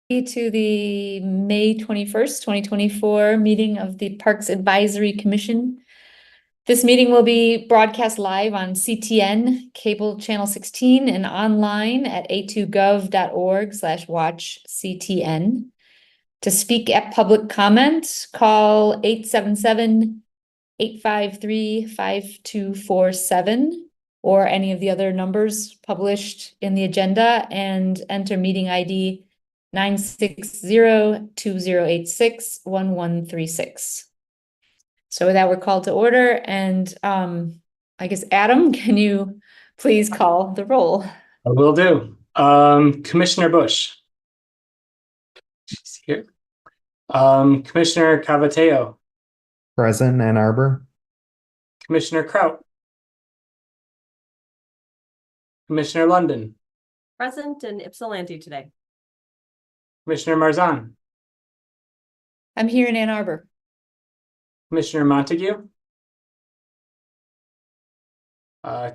To the May 21st, 2024 meeting of the Parks Advisory Commission. This meeting will be broadcast live on CTN, cable channel 16, and online at a2gov.org/watchctn. To speak at public comment, call 877-853-5247 or any of the other numbers published in the agenda and enter meeting ID 960-2086-1136. So with that, we're called to order, and I guess Adam, can you please call the roll? I will do. Commissioner Bush. She's here. Commissioner Cavateo. Present, Ann Arbor. Commissioner Kraut. Commissioner London. Present in Ypsilanti today. Commissioner Marzan. I'm here in Ann Arbor. Commissioner Montague.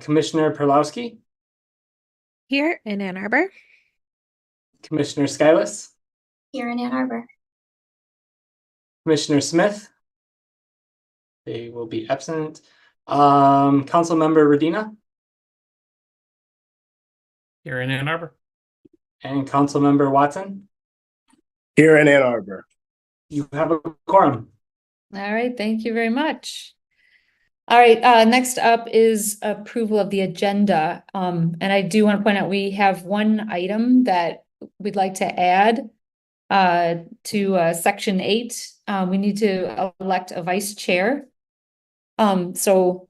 Commissioner Perlowski. Here in Ann Arbor. Commissioner Skylas. Here in Ann Arbor. Commissioner Smith. They will be absent. Councilmember Redina. Here in Ann Arbor. And Councilmember Watson. Here in Ann Arbor. You have a quorum. All right, thank you very much. All right, next up is approval of the agenda. And I do want to point out we have one item that we'd like to add to section 8. We need to elect a vice chair. So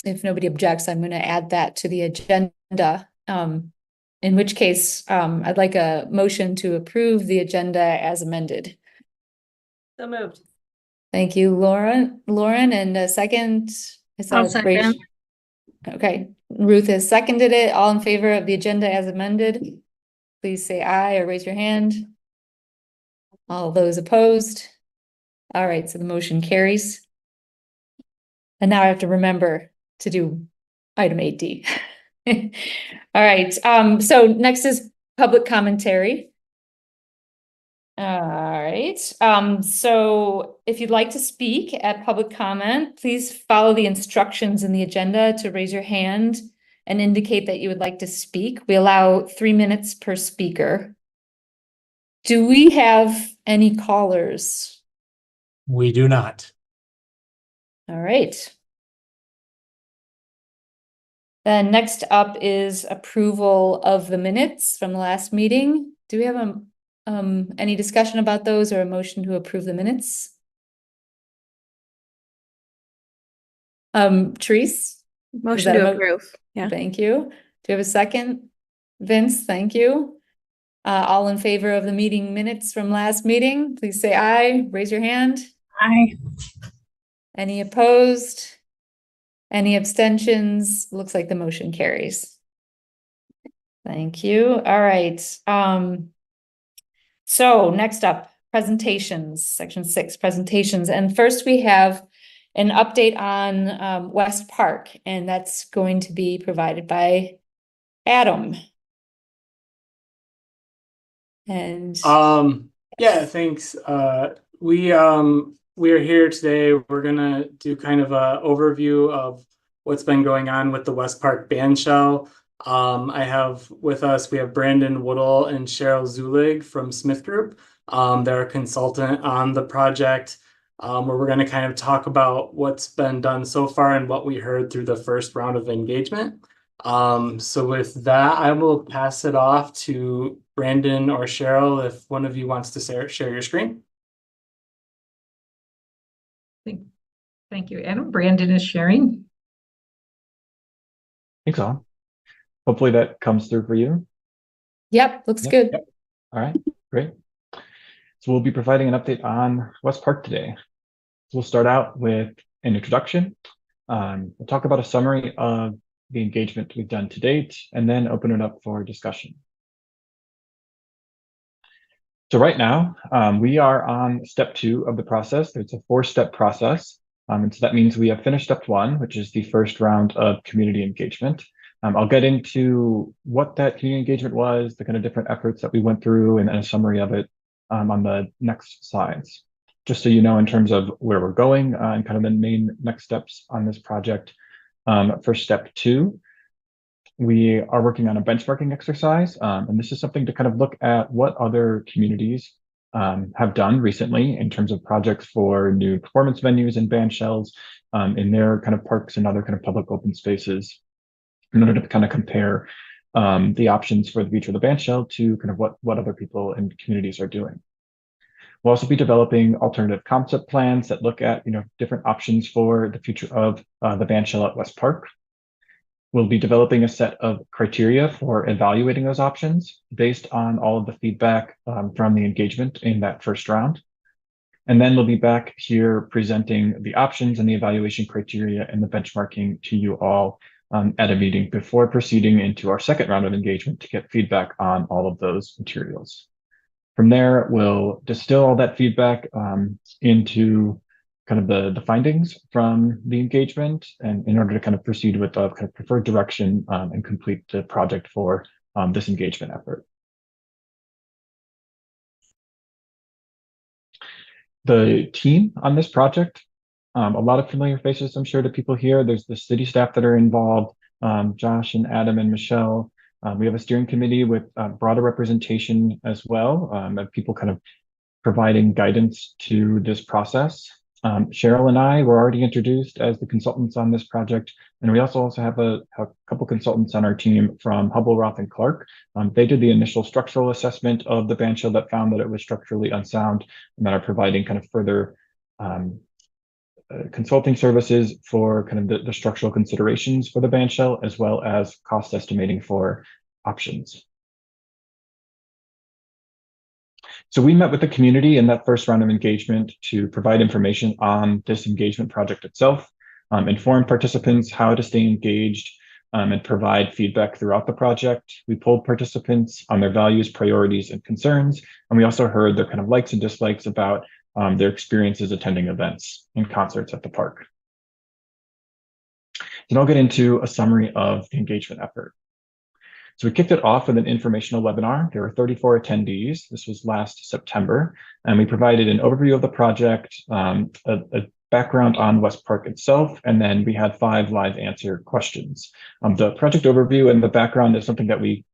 if nobody objects, I'm going to add that to the agenda. In which case, I'd like a motion to approve the agenda as amended. So moved. Thank you, Lauren, and a second. I'll second. Okay, Ruth has seconded it. All in favor of the agenda as amended, please say aye or raise your hand. All those opposed? All right, so the motion carries. And now I have to remember to do item 8D. All right, so next is public commentary. All right, so if you'd like to speak at public comment, please follow the instructions in the agenda to raise your hand and indicate that you would like to speak. We allow 3 minutes per speaker. Do we have any callers? We do not. All right. Then next up is approval of the minutes from the last meeting. Do we have any discussion about those or a motion to approve the minutes? Therese? Motion to approve. Yeah. Thank you. Do you have a second? Vince, thank you. All in favor of the meeting minutes from last meeting, please say aye. Raise your hand. Aye. Any opposed? Any abstentions? Looks like the motion carries. Thank you. All right. So next up, presentations, section 6, presentations. And first we have an update on West Park, and that's going to be provided by Adam. And yeah, thanks. We are here today. We're gonna do kind of a overview of what's been going on with the West Park bandshell. I have with us, we have Brandon Woodall and Cheryl Zulig from Smith Group. They're a consultant on the project, where we're going to kind of talk about what's been done so far and what we heard through the first round of engagement. So with that, I will pass it off to Brandon or Cheryl if one of you wants to share your screen. Thank you, Adam. Brandon is sharing. Thanks, all. Hopefully that comes through for you. Yep, looks good. Yep. All right, great. So we'll be providing an update on West Park today. So we'll start out with an introduction. We'll talk about a summary of the engagement we've done to date, and then open it up for discussion. So right now, we are on step 2 of the process. It's a 4-step process. And so that means we have finished step 1, which is the first round of community engagement. I'll get into what that community engagement was, the kind of different efforts that we went through, and a summary of it on the next slides. Just so you know, in terms of where we're going and kind of the main next steps on this project. For step 2, we are working on a benchmarking exercise, and this is something to kind of look at what other communities have done recently in terms of projects for new performance venues and band shells in their kind of parks and other kind of public open spaces, in order to kind of compare the options for the future of the band shell to kind of what other people and communities are doing. We'll also be developing alternative concept plans that look at, different options for the future of the band shell at West Park. We'll be developing a set of criteria for evaluating those options based on all of the feedback from the engagement in that first round. And then we'll be back here presenting the options and the evaluation criteria and the benchmarking to you all at a meeting before proceeding into our second round of engagement to get feedback on all of those materials. From there, we'll distill all that feedback into kind of the findings from the engagement, and in order to kind of proceed with the kind of preferred direction and complete the project for this engagement effort. The team on this project, a lot of familiar faces, I'm sure, to people here. There's the city staff that are involved, Josh and Adam and Michelle. We have a steering committee with broader representation as well, of people kind of providing guidance to this process. Cheryl and I were already introduced as the consultants on this project, and we also have a couple consultants on our team from Hubble, Roth, and Clark. They did the initial structural assessment of the band shell that found that it was structurally unsound, and that are providing kind of further consulting services for kind of the structural considerations for the band shell, as well as cost estimating for options. So we met with the community in that first round of engagement to provide information on this engagement project itself, inform participants how to stay engaged, and provide feedback throughout the project. We polled participants on their values, priorities, and concerns, and we also heard their kind of likes and dislikes about their experiences attending events and concerts at the park. Then I'll get into a summary of the engagement effort. So we kicked it off with an informational webinar. There were 34 attendees. This was last September, and we provided an overview of the project, a background on West Park itself, and then we had 5 live answer questions. The project overview and the background is something that we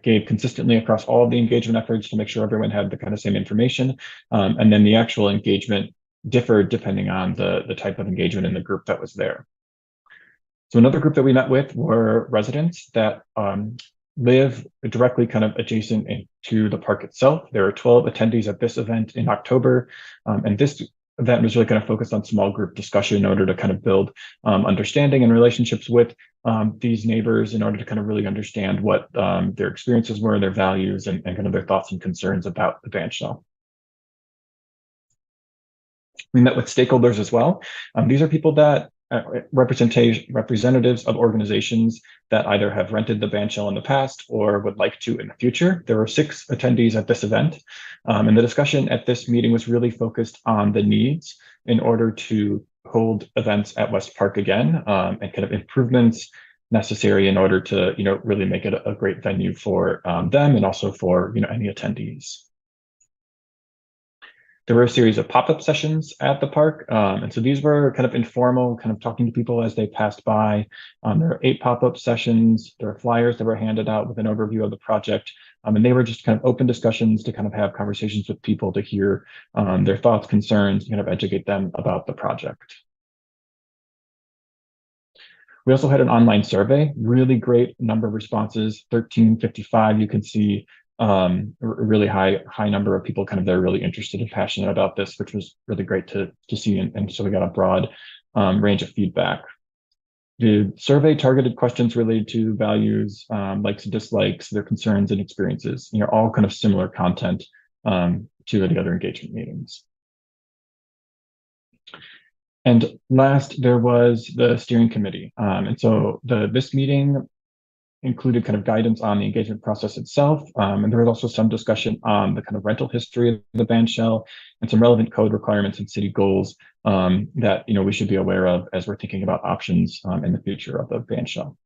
gave consistently across all of the engagement efforts to make sure everyone had the kind of same information. And then the actual engagement differed depending on the type of engagement in the group that was there. So another group that we met with were residents that live directly kind of adjacent to the park itself. There are 12 attendees at this event in October, and this event was really kind of focused on small group discussion in order to kind of build understanding and relationships with these neighbors, in order to kind of really understand what their experiences were, their values, and kind of their thoughts and concerns about the band shell. We met with stakeholders as well. These are people that representatives of organizations that either have rented the band shell in the past or would like to in the future. There were 6 attendees at this event, and the discussion at this meeting was really focused on the needs in order to hold events at West Park again, and kind of improvements necessary in order to really make it a great venue for them, and also for any attendees. There were a series of pop-up sessions at the park. And so these were kind of informal, kind of talking to people as they passed by. There are 8 pop-up sessions. There are flyers that were handed out with an overview of the project. And they were just kind of open discussions to kind of have conversations with people to hear their thoughts, concerns, kind of educate them about the project. We also had an online survey, really great number of responses, 1355. You can see a really high number of people kind of that are really interested and passionate about this, which was really great to see. And so we got a broad range of feedback. The survey targeted questions related to values, likes and dislikes, their concerns and experiences, all kind of similar content to the other engagement meetings. And last, there was the steering committee. And so this meeting included kind of guidance on the engagement process itself. And there was also some discussion on the kind of rental history of the band shell and some relevant code requirements and city goals that we should be aware of as we're thinking about options in the future of the band shell.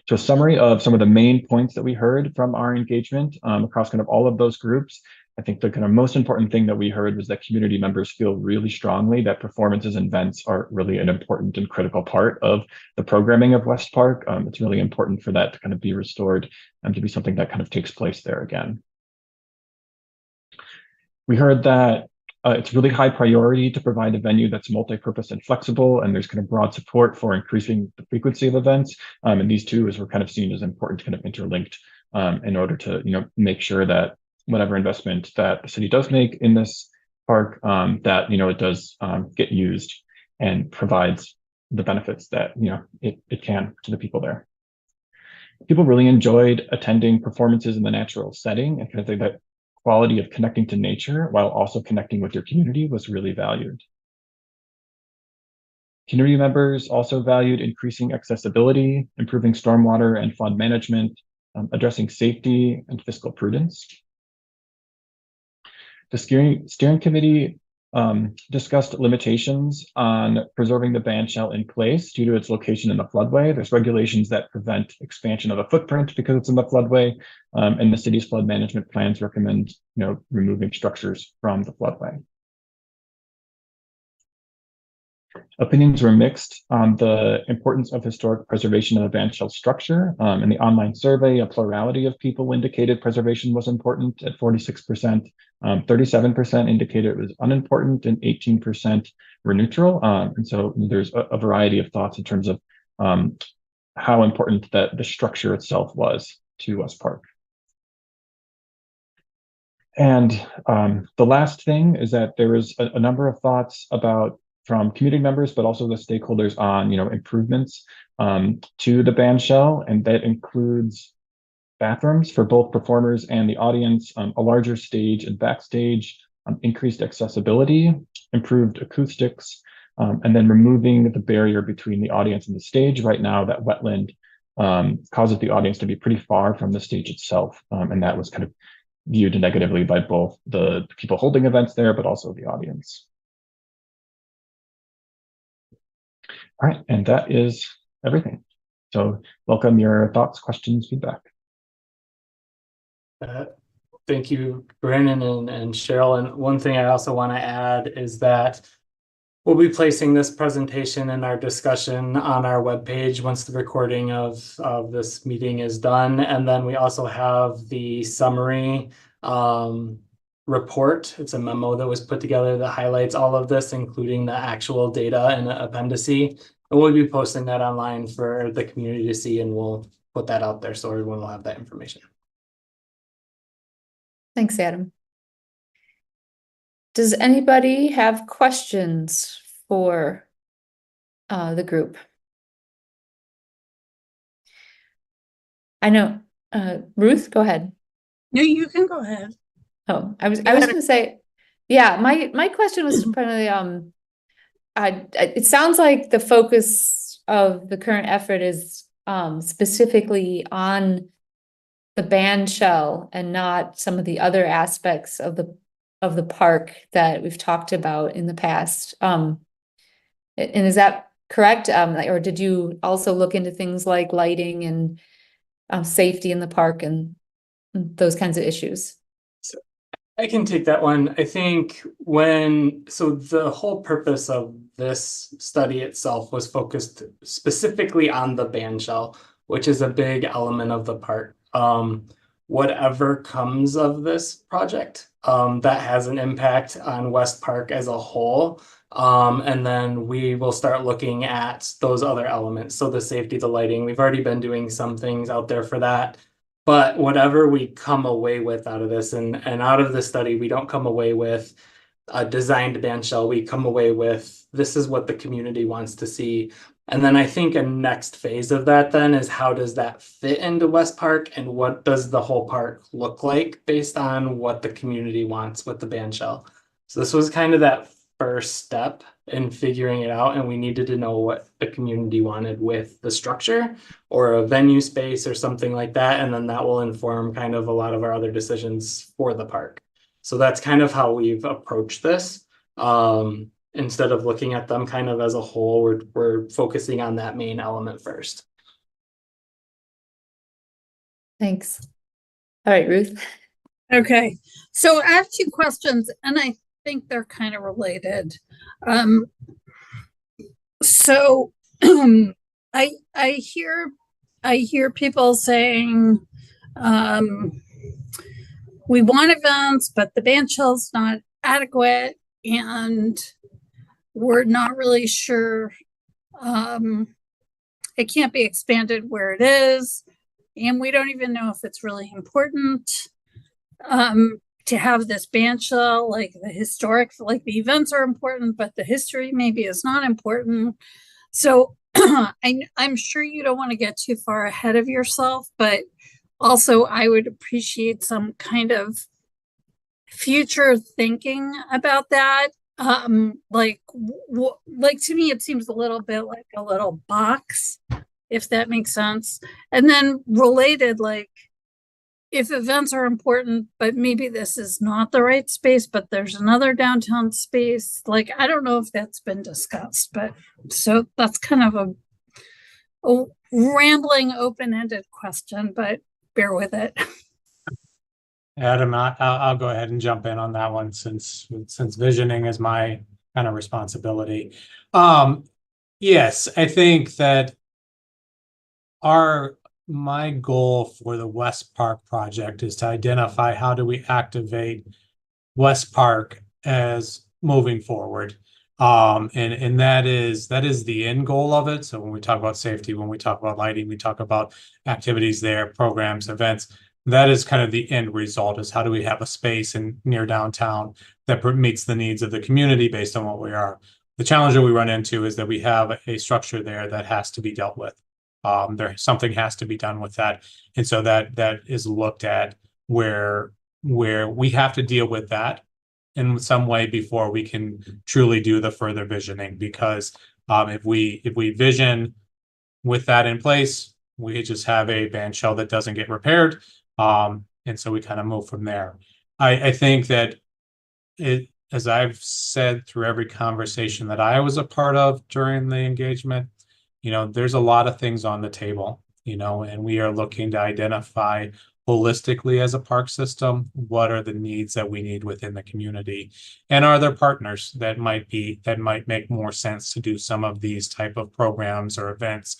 So a summary of some of the main points that we heard from our engagement across kind of all of those groups. I think the kind of most important thing that we heard was that community members feel really strongly that performances and events are really an important and critical part of the programming of West Park. It's really important for that to kind of be restored and to be something that kind of takes place there again. We heard that it's really high priority to provide a venue that's multi-purpose and flexible, and there's kind of broad support for increasing the frequency of events. And these two were kind of seen as important, kind of interlinked in order to, make sure that whatever investment that the city does make in this park, that, it does get used and provides the benefits that, it can to the people there. People really enjoyed attending performances in the natural setting, and kind of think that quality of connecting to nature while also connecting with your community was really valued. Community members also valued increasing accessibility, improving stormwater and flood management, addressing safety and fiscal prudence. The steering committee discussed limitations on preserving the band shell in place due to its location in the floodway. There's regulations that prevent expansion of a footprint because it's in the floodway, and the city's flood management plans recommend, removing structures from the floodway. Opinions were mixed on the importance of historic preservation of the band shell structure. In the online survey, a plurality of people indicated preservation was important at 46%. 37% indicated it was unimportant, and 18% were neutral. And so there's a variety of thoughts in terms of how important that the structure itself was to West Park. And the last thing is that there was a number of thoughts from community members, but also the stakeholders on, improvements to the band shell, and that includes bathrooms for both performers and the audience, a larger stage and backstage, increased accessibility, improved acoustics, and then removing the barrier between the audience and the stage. Right now, that wetland causes the audience to be pretty far from the stage itself, and that was kind of viewed negatively by both the people holding events there, but also the audience. All right, and that is everything. So welcome your thoughts, questions, feedback. Thank you, Brandon and Cheryl. And one thing I also want to add is that we'll be placing this presentation and our discussion on our webpage once the recording of this meeting is done. And then we also have the summary report. It's a memo that was put together that highlights all of this, including the actual data and appendices. And we'll be posting that online for the community to see, and we'll put that out there so everyone will have that information. Thanks, Adam. Does anybody have questions for the group? I know, Ruth, go ahead. No, you can go ahead. Oh, I was gonna say, yeah, my question was primarily, it sounds like the focus of the current effort is specifically on the band shell and not some of the other aspects of the park that we've talked about in the past. And is that correct? Or did you also look into things like lighting and safety in the park and those kinds of issues? I can take that one. I think so the whole purpose of this study itself was focused specifically on the band shell, which is a big element of the park. Whatever comes of this project, that has an impact on West Park as a whole. And then we will start looking at those other elements. So the safety, the lighting, we've already been doing some things out there for that. But whatever we come away with out of this, and out of the study, we don't come away with a designed band shell. We come away with, this is what the community wants to see. And then I think a next phase of that then is, how does that fit into West Park, and what does the whole park look like based on what the community wants with the band shell? So this was kind of that first step in figuring it out, and we needed to know what the community wanted with the structure or a venue space or something like that, and then that will inform kind of a lot of our other decisions for the park. So that's kind of how we've approached this. Instead of looking at them kind of as a whole, we're focusing on that main element first. Thanks. All right, Ruth. Okay, so I have two questions and I think they're kind of related. So I hear people saying we want events, but the band shell's not adequate, and we're not really sure it can't be expanded where it is, and we don't even know if it's really important to have this band shell. Like the historic, like the events are important, but the history maybe is not important. So I'm sure you don't want to get too far ahead of yourself, but also I would appreciate some kind of future thinking about that. Like to me, it seems a little bit like a little box, if that makes sense. And then related, like if events are important, but maybe this is not the right space, but there's another downtown space. Like, I don't know if that's been discussed, but so that's kind of a rambling, open-ended question, but bear with it. Adam, I'll go ahead and jump in on that one since visioning is my kind of responsibility. Yes, I think that my goal for the West Park project is to identify how do we activate West Park as moving forward. And that is the end goal of it. So when we talk about safety, when we talk about lighting, we talk about activities there, programs, events. That is kind of the end result, is how do we have a space near downtown that meets the needs of the community based on what we are. The challenge that we run into is that we have a structure there that has to be dealt with. Something has to be done with that. And so that is looked at where we have to deal with that in some way before we can truly do the further visioning. Because if we vision with that in place, we just have a band shell that doesn't get repaired. And so we kind of move from there. I think that as I've said through every conversation that I was a part of during the engagement, there's a lot of things on the table, and we are looking to identify holistically as a park system, what are the needs that we need within the community? And are there partners that might make more sense to do some of these type of programs or events,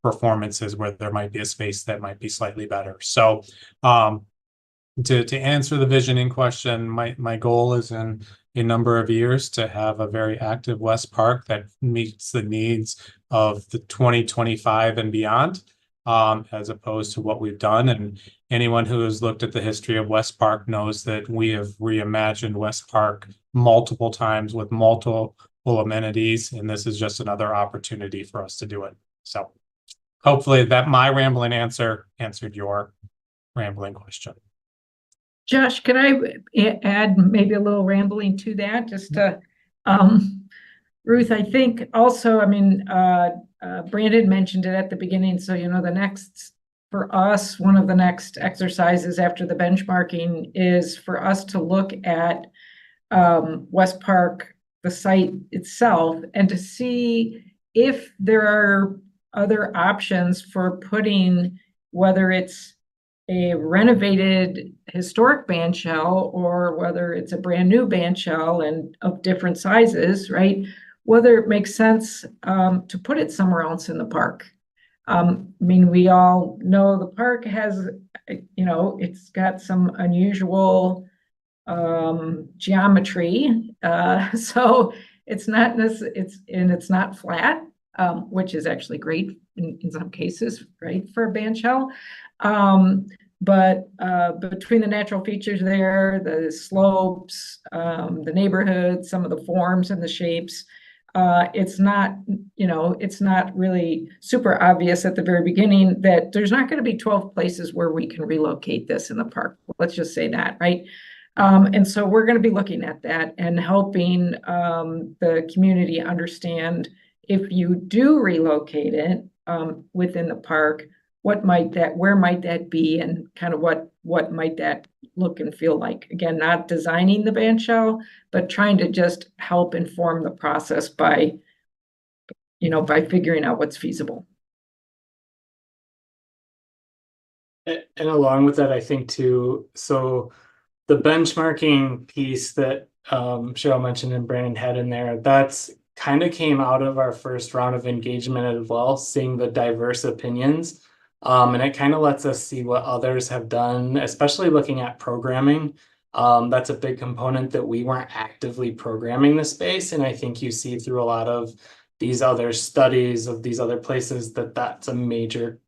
performances where there might be a space that might be slightly better. So to answer the visioning question, my goal is in a number of years to have a very active West Park that meets the needs of the 2025 and beyond, as opposed to what we've done. And anyone who has looked at the history of West Park knows that we have reimagined West Park multiple times with multiple amenities, and this is just another opportunity for us to do it. So hopefully that my rambling answer answered your rambling question. Josh, can I add maybe a little rambling to that? Just to, Ruth, I think also, Brandon mentioned it at the beginning. So, for us, one of the next exercises after the benchmarking is for us to look at West Park, the site itself, and to see if there are other options for putting, whether it's a renovated historic band shell or whether it's a brand new band shell and of different sizes, right? Whether it makes sense to put it somewhere else in the park. We all know the park has, it's got some unusual geometry. So it's not flat, which is actually great in some cases, right, for a band shell. But between the natural features there, the slopes, the neighborhood, some of the forms and the shapes, it's not really super obvious at the very beginning that there's not going to be 12 places where we can relocate this in the park. Let's just say that, right? And so we're going to be looking at that and helping the community understand, if you do relocate it within the park, where might that be, and kind of what might that look and feel like? Again, not designing the band shell, but trying to just help inform the process by figuring out what's feasible. And along with that, I think too, so the benchmarking piece that Cheryl mentioned and Brandon had in there, that's kind of came out of our first round of engagement as well, seeing the diverse opinions. And it kind of lets us see what others have done, especially looking at programming. That's a big component that we weren't actively programming the space. And I think you see through a lot of these other studies of these other places that that's a major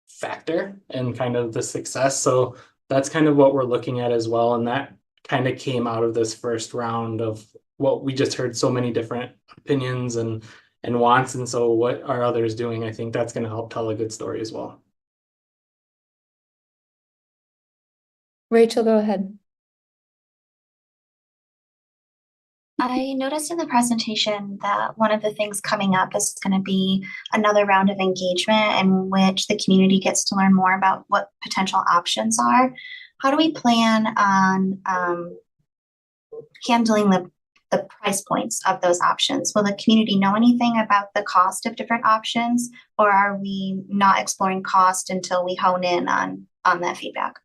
factor in kind of the success. So that's kind of what we're looking at as well. And that kind of came out of this first round of what we just heard so many different opinions and wants. And so what are others doing? I think that's going to help tell a good story as well. Rachel, go ahead. I noticed in the presentation that one of the things coming up is going to be another round of engagement in which the community gets to learn more about what potential options are. How do we plan on handling the price points of those options? Will the community know anything about the cost of different options, or are we not exploring cost until we hone in on that feedback?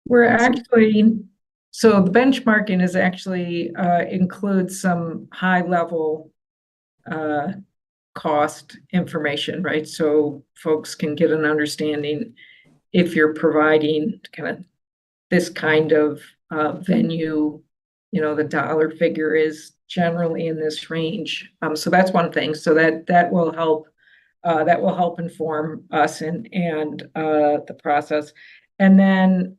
We're actually, so the benchmarking is actually includes some high level cost information, right? So folks can get an understanding if you're providing kind of this kind of venue, the dollar figure is generally in this range. So that's one thing. So that will help inform us and the process. And then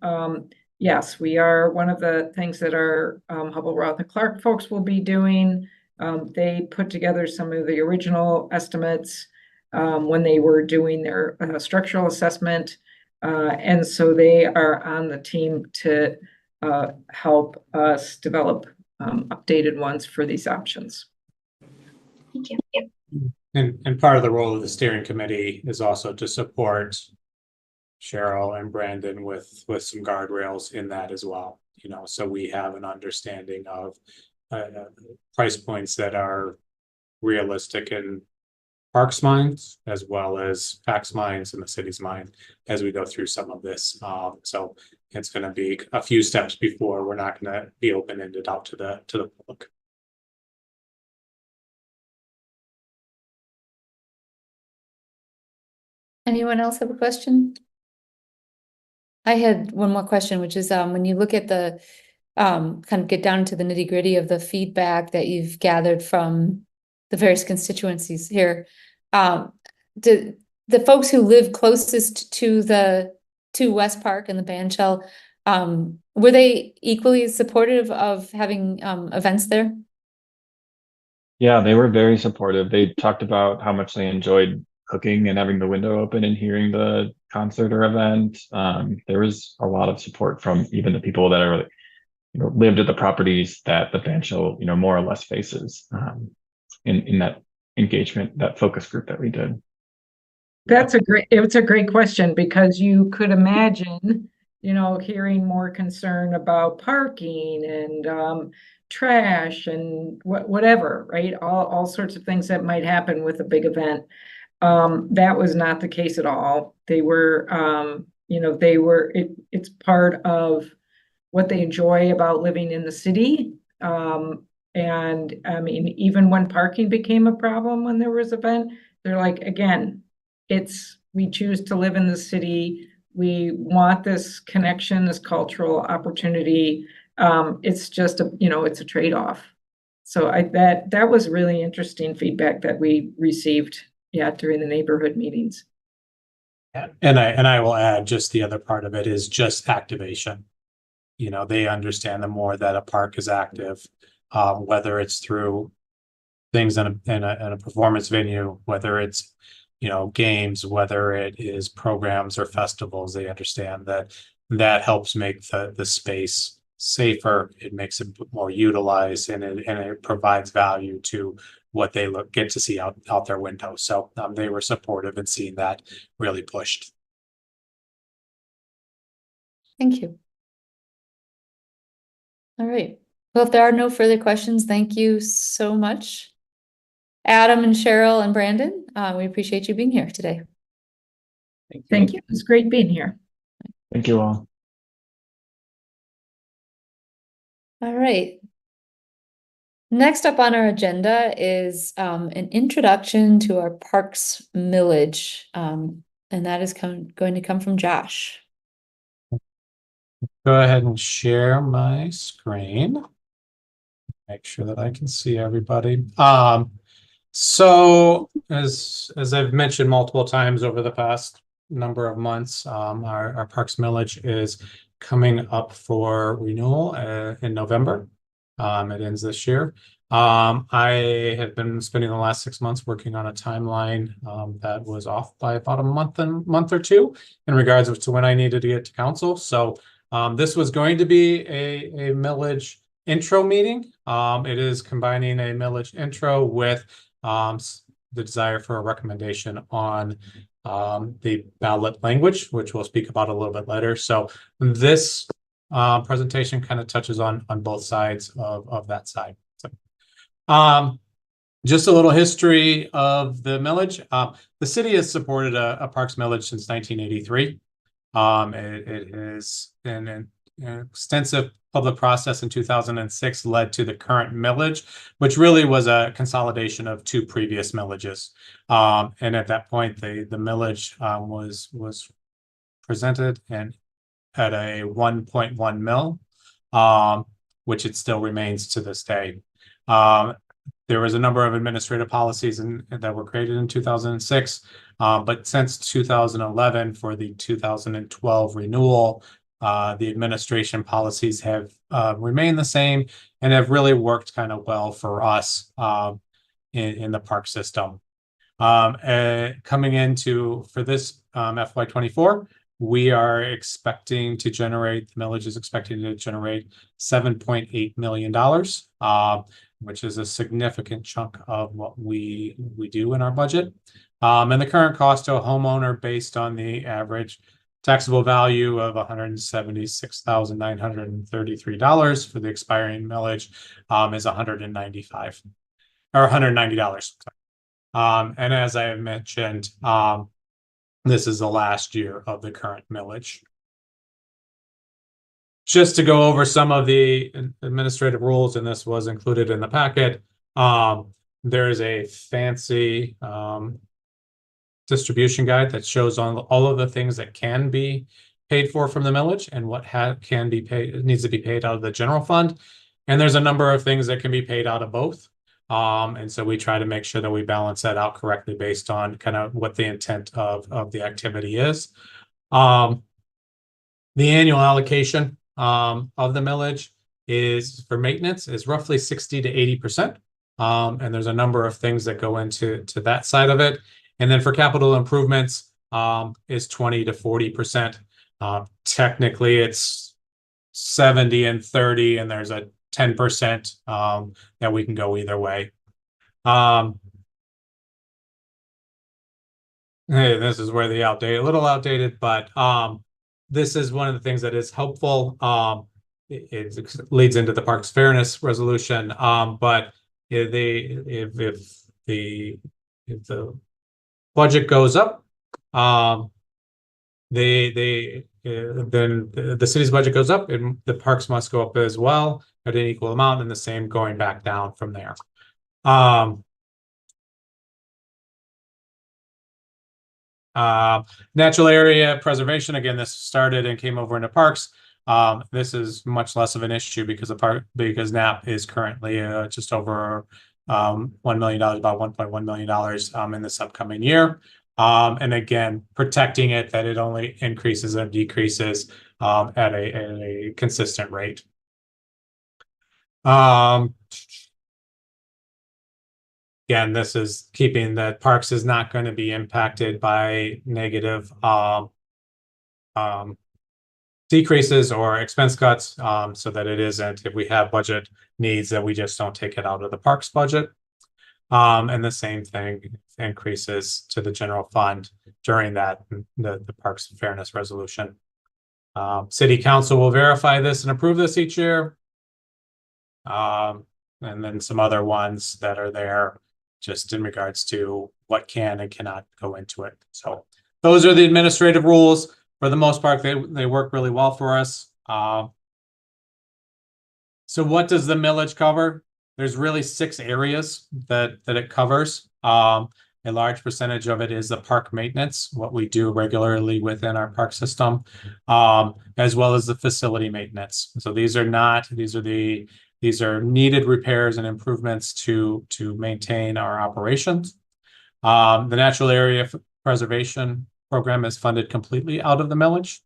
yes, we are one of the things that our Hubbell Roth and Clark folks will be doing. They put together some of the original estimates when they were doing their structural assessment. And so they are on the team to help us develop updated ones for these options. Thank you. And part of the role of the steering committee is also to support Cheryl and Brandon with some guardrails in that as well. So we have an understanding of price points that are realistic in Parks minds as well as PAC's minds and the city's mind as we go through some of this. So it's going to be a few steps before we're not going to be open-ended out to the public. Anyone else have a question? I had one more question, which is when you look at the kind of get down to the nitty gritty of the feedback that you've gathered from the various constituencies here, the folks who live closest to West Park and the bandshell, were they equally supportive of having events there? Yeah, they were very supportive. They talked about how much they enjoyed cooking and having the window open and hearing the concert or event. There was a lot of support from even the people that are, lived at the properties that the bandshell, more or less faces in that engagement, that focus group that we did. It's a great question, because you could imagine, hearing more concern about parking and trash and whatever, right? All sorts of things that might happen with a big event. That was not the case at all. They were, it's part of what they enjoy about living in the city. And I mean, even when parking became a problem when there was an event, they're like, again, we choose to live in the city. We want this connection, this cultural opportunity. It's just it's a trade-off. So that was really interesting feedback that we received, during the neighborhood meetings. Yeah. And I will add, just the other part of it is just activation. They understand the more that a park is active, whether it's through things in a performance venue, whether it's games, whether it is programs or festivals, they understand that helps make the space safer. It makes it more utilized, and it provides value to what they get to see out their window. So they were supportive in seeing that really pushed. Thank you. All right. Well, if there are no further questions, thank you so much, Adam and Cheryl and Brandon. We appreciate you being here today. Thank you. It's great being here. Thank you all. All right. Next up on our agenda is an introduction to our parks millage. And that is going to come from Josh. Go ahead and share my screen. Make sure that I can see everybody. So as I've mentioned multiple times over the past number of months, our Parks millage is coming up for renewal in November. It ends this year. I have been spending the last 6 months working on a timeline that was off by about a month or two in regards to when I needed to get to council. So this was going to be a millage intro meeting. It is combining a millage intro with the desire for a recommendation on the ballot language, which we'll speak about a little bit later. So this presentation kind of touches on both sides of that side. So, just a little history of the millage. The city has supported a parks millage since 1983. It has been an extensive public process in 2006 led to the current millage, which really was a consolidation of two previous millages. And at that point, the millage was presented and at a 1.1 mil, which it still remains to this day. There was a number of administrative policies that were created in 2006, but since 2011 for the 2012 renewal, the administration policies have remained the same and have really worked kind of well for us in the park system. Coming into for this FY24, we are expecting to generate, the millage is expecting to generate $7.8 million, which is a significant chunk of what we do in our budget. And the current cost to a homeowner based on the average taxable value of $176,933 for the expiring millage is $195 or $190. And as I have mentioned, this is the last year of the current millage. Just to go over some of the administrative rules, and this was included in the packet, there is a fancy distribution guide that shows on all of the things that can be paid for from the millage and what can be paid, needs to be paid out of the general fund. And there's a number of things that can be paid out of both. And so we try to make sure that we balance that out correctly based on kind of what the intent of the activity is. The annual allocation of the millage is for maintenance is roughly 60 to 80%. And there's a number of things that go into that side of it. And then for capital improvements is 20 to 40%. Technically it's 70 and 30, and there's a 10% that we can go either way. Hey, this is where the a little outdated, but this is one of the things that is helpful. It leads into the Parks Fairness Resolution, but if the budget goes up, then the city's budget goes up, and the parks must go up as well at an equal amount, and the same going back down from there. Natural area preservation, again, this started and came over into parks. This is much less of an issue because NAP is currently just over $1 million, about $1.1 million in this upcoming year. And again, protecting it that it only increases or decreases at a consistent rate. Again, this is keeping that parks is not going to be impacted by negative decreases or expense cuts, so that it isn't, if we have budget needs, that we just don't take it out of the parks budget. And the same thing increases to the general fund during that, the Parks Fairness Resolution. City Council will verify this and approve this each year. And then some other ones that are there just in regards to what can and cannot go into it. So those are the administrative rules. For the most part, they work really well for us. So what does the millage cover? There's really 6 areas that it covers. A large percentage of it is the park maintenance, what we do regularly within our park system, as well as the facility maintenance. So these are needed repairs and improvements to maintain our operations. The natural area preservation program is funded completely out of the millage.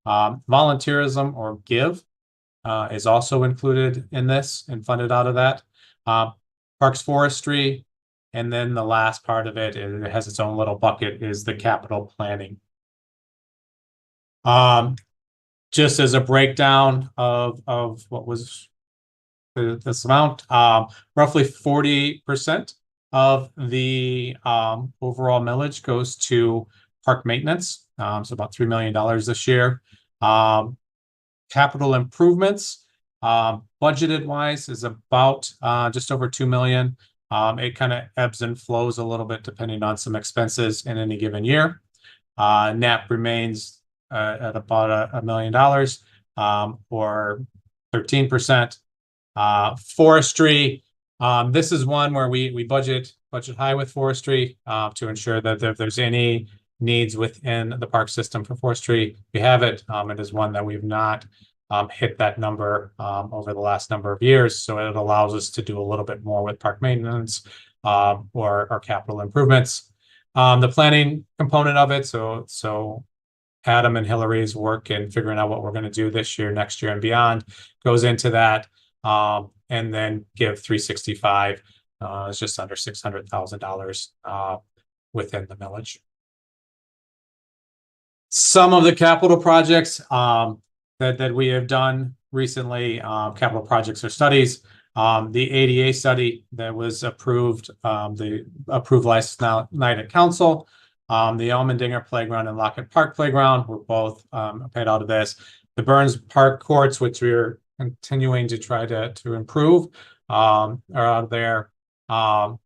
Volunteerism or give is also included in this and funded out of that. Parks forestry, and then the last part of it, it has its own little bucket, is the capital planning. Just as a breakdown of what was this amount, roughly 40% of the overall millage goes to park maintenance. So about $3 million this year. Capital improvements, budgeted wise, is about just over $2 million. It kind of ebbs and flows a little bit depending on some expenses in any given year. NAP remains at about $1 million, or 13%. Forestry, this is one where we budget high with forestry to ensure that if there's any needs within the park system for forestry, we have it. It is one that we've not hit that number over the last number of years, so it allows us to do a little bit more with park maintenance or capital improvements. The planning component of it, so Adam and Hillary's work in figuring out what we're going to do this year, next year, and beyond goes into that. And then Give 365 is just under $600,000 within the millage. Some of the capital projects that we have done recently, capital projects or studies, the ADA study that was approved, last night at council, the Elmendinger Playground and Lockett Park Playground were both paid out of this. The Burns Park Courts, which we're continuing to try to improve, are out of there. The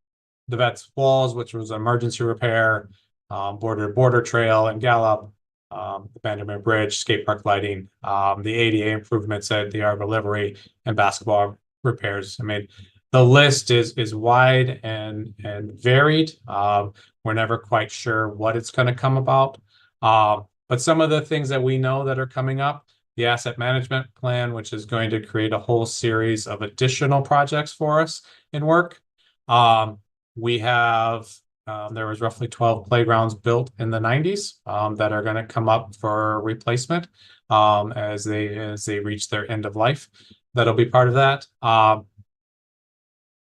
Vets Walls, which was emergency repair, border trail and Gallup, the Vandermeer Bridge, skate park lighting, the ADA improvements at the Arbor Livery, and basketball repairs. I mean, the list is wide and varied. We're never quite sure what it's going to come about. But some of the things that we know that are coming up, the asset management plan, which is going to create a whole series of additional projects for us in work. We have there was roughly 12 playgrounds built in the 90s that are going to come up for replacement as they reach their end of life. That'll be part of that.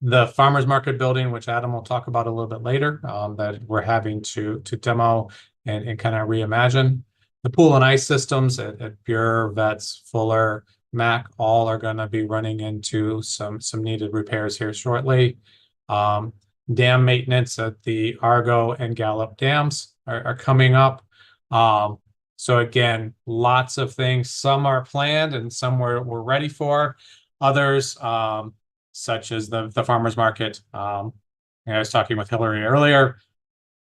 The farmers market building, which Adam will talk about a little bit later, that we're having to demo and kind of reimagine. The pool and ice systems at Pure, Vets, Fuller, Mac, all are going to be running into some needed repairs here shortly. Dam maintenance at the Argo and Gallup dams are coming up. So again, lots of things. Some are planned and some we're ready for. Others, such as the farmers market. I was talking with Hillary earlier.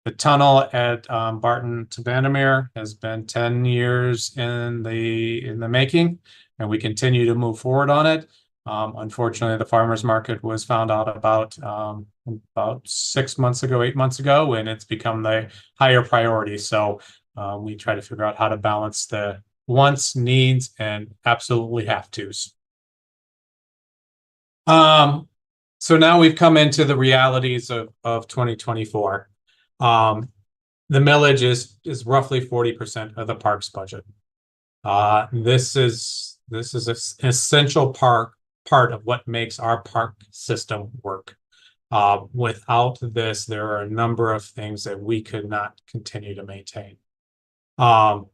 The tunnel at Barton to Vandermeer has been 10 years in the making, and we continue to move forward on it. Unfortunately, the farmers market was found out about 6 months ago, 8 months ago, and it's become the higher priority. So we try to figure out how to balance the wants, needs, and absolutely have tos. So now we've come into the realities of 2024. The millage is roughly 40% of the park's budget. This is an essential part of what makes our park system work. Without this, there are a number of things that we could not continue to maintain. Was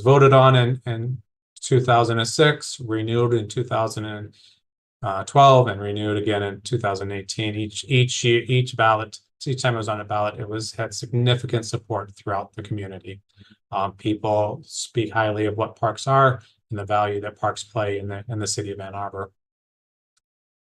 voted on in 2006, renewed in 2012, and renewed again in 2018. Each year, each time it was on a ballot, had significant support throughout the community. People speak highly of what parks are and the value that parks play in the city of Ann Arbor.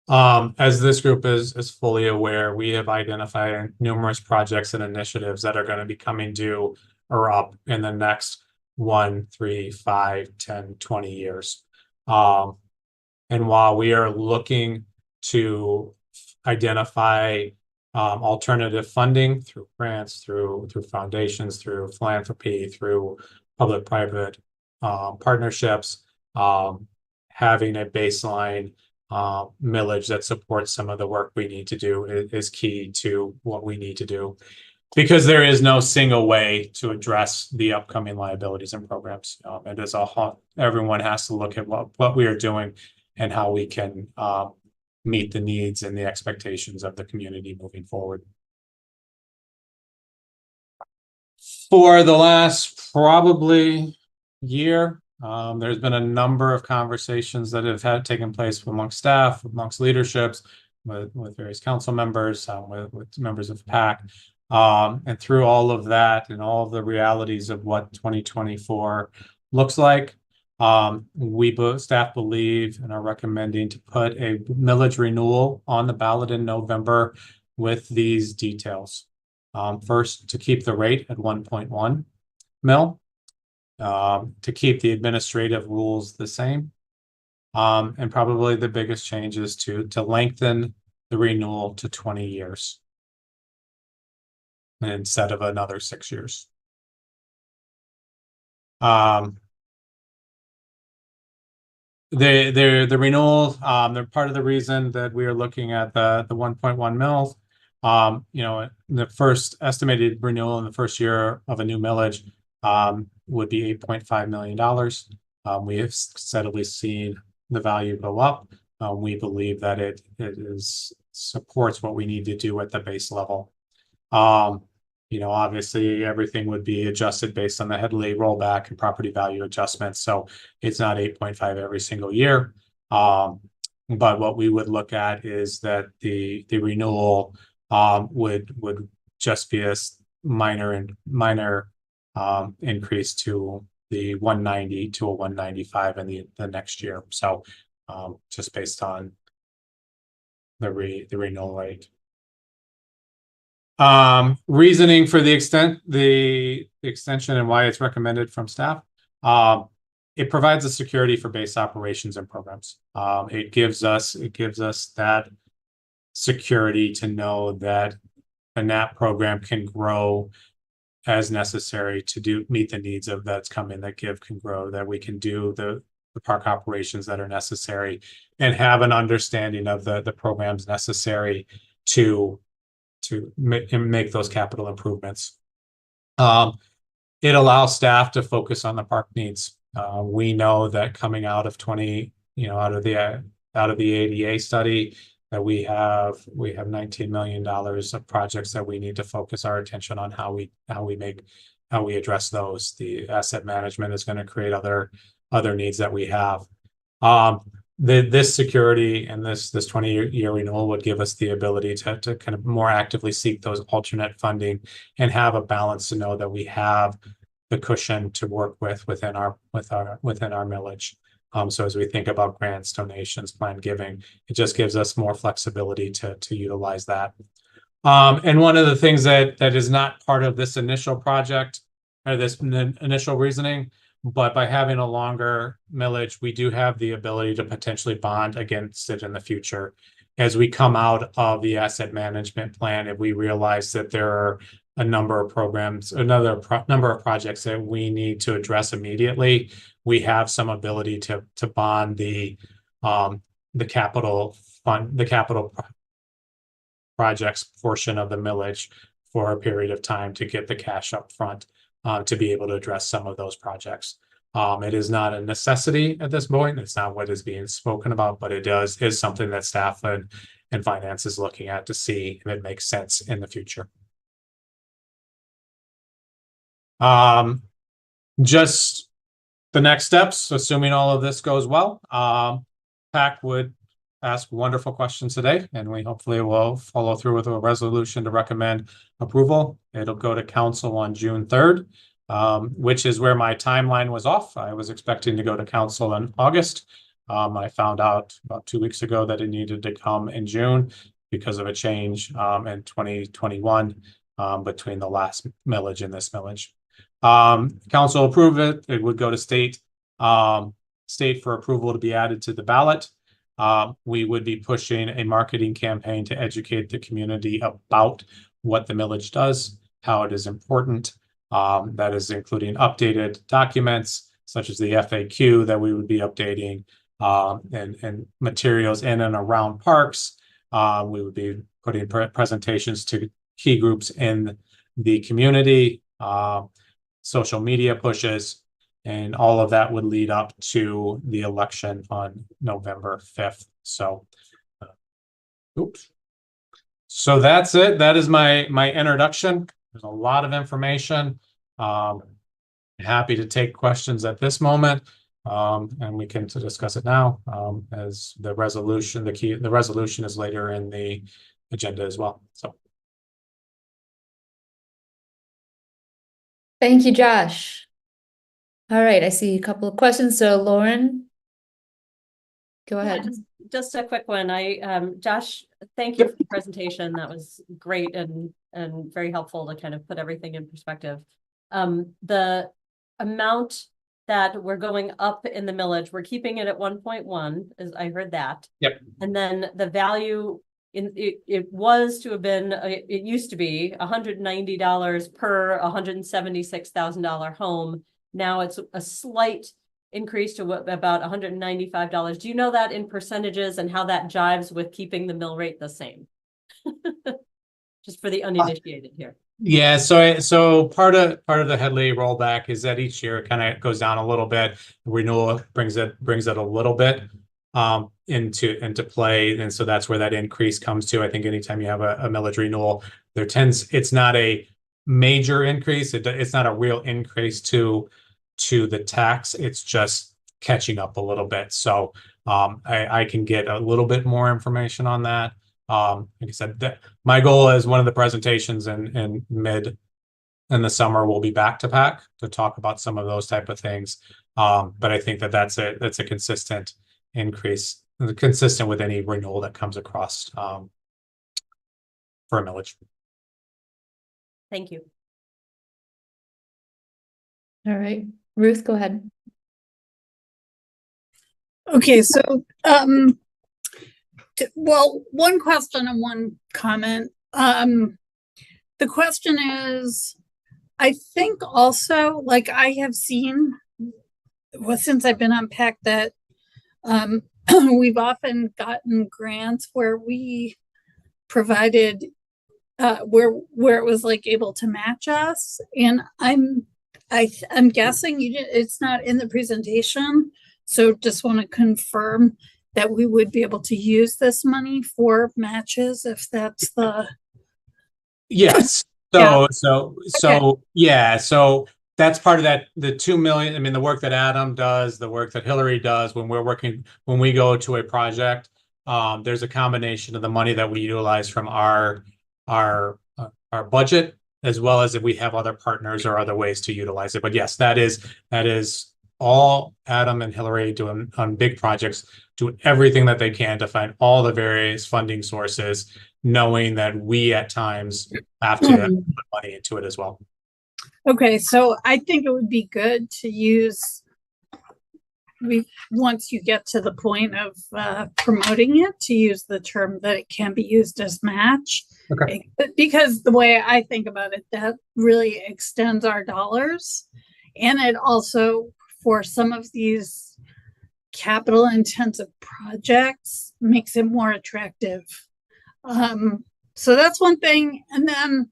As this group is fully aware, we have identified numerous projects and initiatives that are going to be coming due or up in the next 1, 3, 5, 10, 20 years. And while we are looking to identify alternative funding through grants, through foundations, through philanthropy, through public-private partnerships, having a baseline millage that supports some of the work we need to do is key to what we need to do, because there is no single way to address the upcoming liabilities and programs. It is everyone has to look at what we are doing and how we can meet the needs and the expectations of the community moving forward. For the last probably year, there's been a number of conversations that have taken place amongst staff, amongst leaderships, with various council members, with members of PAC. And through all of that and all of the realities of what 2024 looks like, staff believe and are recommending to put a millage renewal on the ballot in November with these details. First, to keep the rate at 1.1 mil, to keep the administrative rules the same, and probably the biggest change is to lengthen the renewal to 20 years instead of another 6 years. The renewal, they're part of the reason that we are looking at the 1.1 mils. The first estimated renewal in the first year of a new millage would be $8.5 million. We have steadily seen the value go up. We believe that it supports what we need to do at the base level. Obviously everything would be adjusted based on the Headley rollback and property value adjustments. So it's not 8.5 every single year. But what we would look at is that the renewal would just be a minor increase to the 190 to a 195 in the next year. So just based on the renewal rate. Reasoning for the extension and why it's recommended from staff. It provides a security for base operations and programs. It gives us that security to know that the NAP program can grow as necessary to meet the needs of that's coming, that GIV can grow, that we can do the park operations that are necessary, and have an understanding of the programs necessary to make those capital improvements. It allows staff to focus on the park needs. We know that coming out of out of the ADA study, that we have $19 million of projects that we need to focus our attention on how we address those. The asset management is going to create other needs that we have. This security and this 20-year renewal would give us the ability to kind of more actively seek those alternate funding and have a balance to know that we have the cushion to work within our millage. So as we think about grants, donations, planned giving, it just gives us more flexibility to utilize that. And one of the things that is not part of this initial project or this initial reasoning, but by having a longer millage, we do have the ability to potentially bond against it in the future. As we come out of the asset management plan, if we realize that there are a number of programs, number of projects that we need to address immediately, we have some ability to bond the capital fund, the capital projects portion of the millage for a period of time to get the cash up front to be able to address some of those projects. It is not a necessity at this point. It's not what is being spoken about, but it is something that staff and finance is looking at to see if it makes sense in the future. Just the next steps, assuming all of this goes well, PAC would ask wonderful questions today, and we hopefully will follow through with a resolution to recommend approval. It'll go to council on June 3rd, which is where my timeline was off. I was expecting to go to council in August. I found out about 2 weeks ago that it needed to come in June because of a change in 2021 between the last millage and this millage. Council approved it. It would go to state for approval to be added to the ballot. We would be pushing a marketing campaign to educate the community about what the millage does, how it is important. That is including updated documents such as the FAQ that we would be updating, and materials in and around parks. We would be putting presentations to key groups in the community, social media pushes, and all of that would lead up to the election on November 5th. So, oops. So that's it. That is my introduction. There's a lot of information. Happy to take questions at this moment, and we can discuss it now, as the resolution, the resolution is later in the agenda as well. So. Thank you, Josh. All right, I see a couple of questions. So Lauren, go Yeah, ahead. just a quick one. Josh, thank you for the presentation. That was great and very helpful to kind of put everything in perspective. The amount that we're going up in the millage, we're keeping it at 1.1, as I heard that. Yep. And then the value in it was to have been, it used to be $190 per $176,000 home. Now it's a slight increase to about $195. Do you know that in percentages and how that jives with keeping the mill rate the same? Just for the uninitiated here. Yeah, so part of the Headley rollback is that each year it kind of goes down a little bit. Renewal brings it a little bit into play, and so that's where that increase comes to. I think anytime you have a millage renewal, it's not a major increase. It's not a real increase to the tax. It's just catching up a little bit. So I can get a little bit more information on that. Like I said, my goal is one of the presentations in the summer will be back to PAC to talk about some of those type of things. But I think that's a consistent increase, consistent with any renewal that comes across for a millage. Thank you. All right, Ruth, go ahead. Okay, so well, one question and one comment. The question is, I think also, like I have seen, well, since I've been on PAC, that we've often gotten grants where we provided where it was like able to match us, and I'm guessing it's not in the presentation, so just want to confirm that we would be able to use this money for matches if that's the. Yes. So that's part of that, the 2 million. I mean, the work that Adam does, the work that Hillary does when we go to a project, there's a combination of the money that we utilize from our budget, as well as if we have other partners or other ways to utilize it. But yes, that is all Adam and Hillary doing on big projects, do everything that they can to find all the various funding sources, knowing that we at times have to put money into it as well. Okay, so I think it would be good to use, once you get to the point of promoting it, to use the term that it can be used as match. Okay. Because the way I think about it, that really extends our dollars. And it also, for some of these capital intensive projects, makes it more attractive. So that's one thing. And then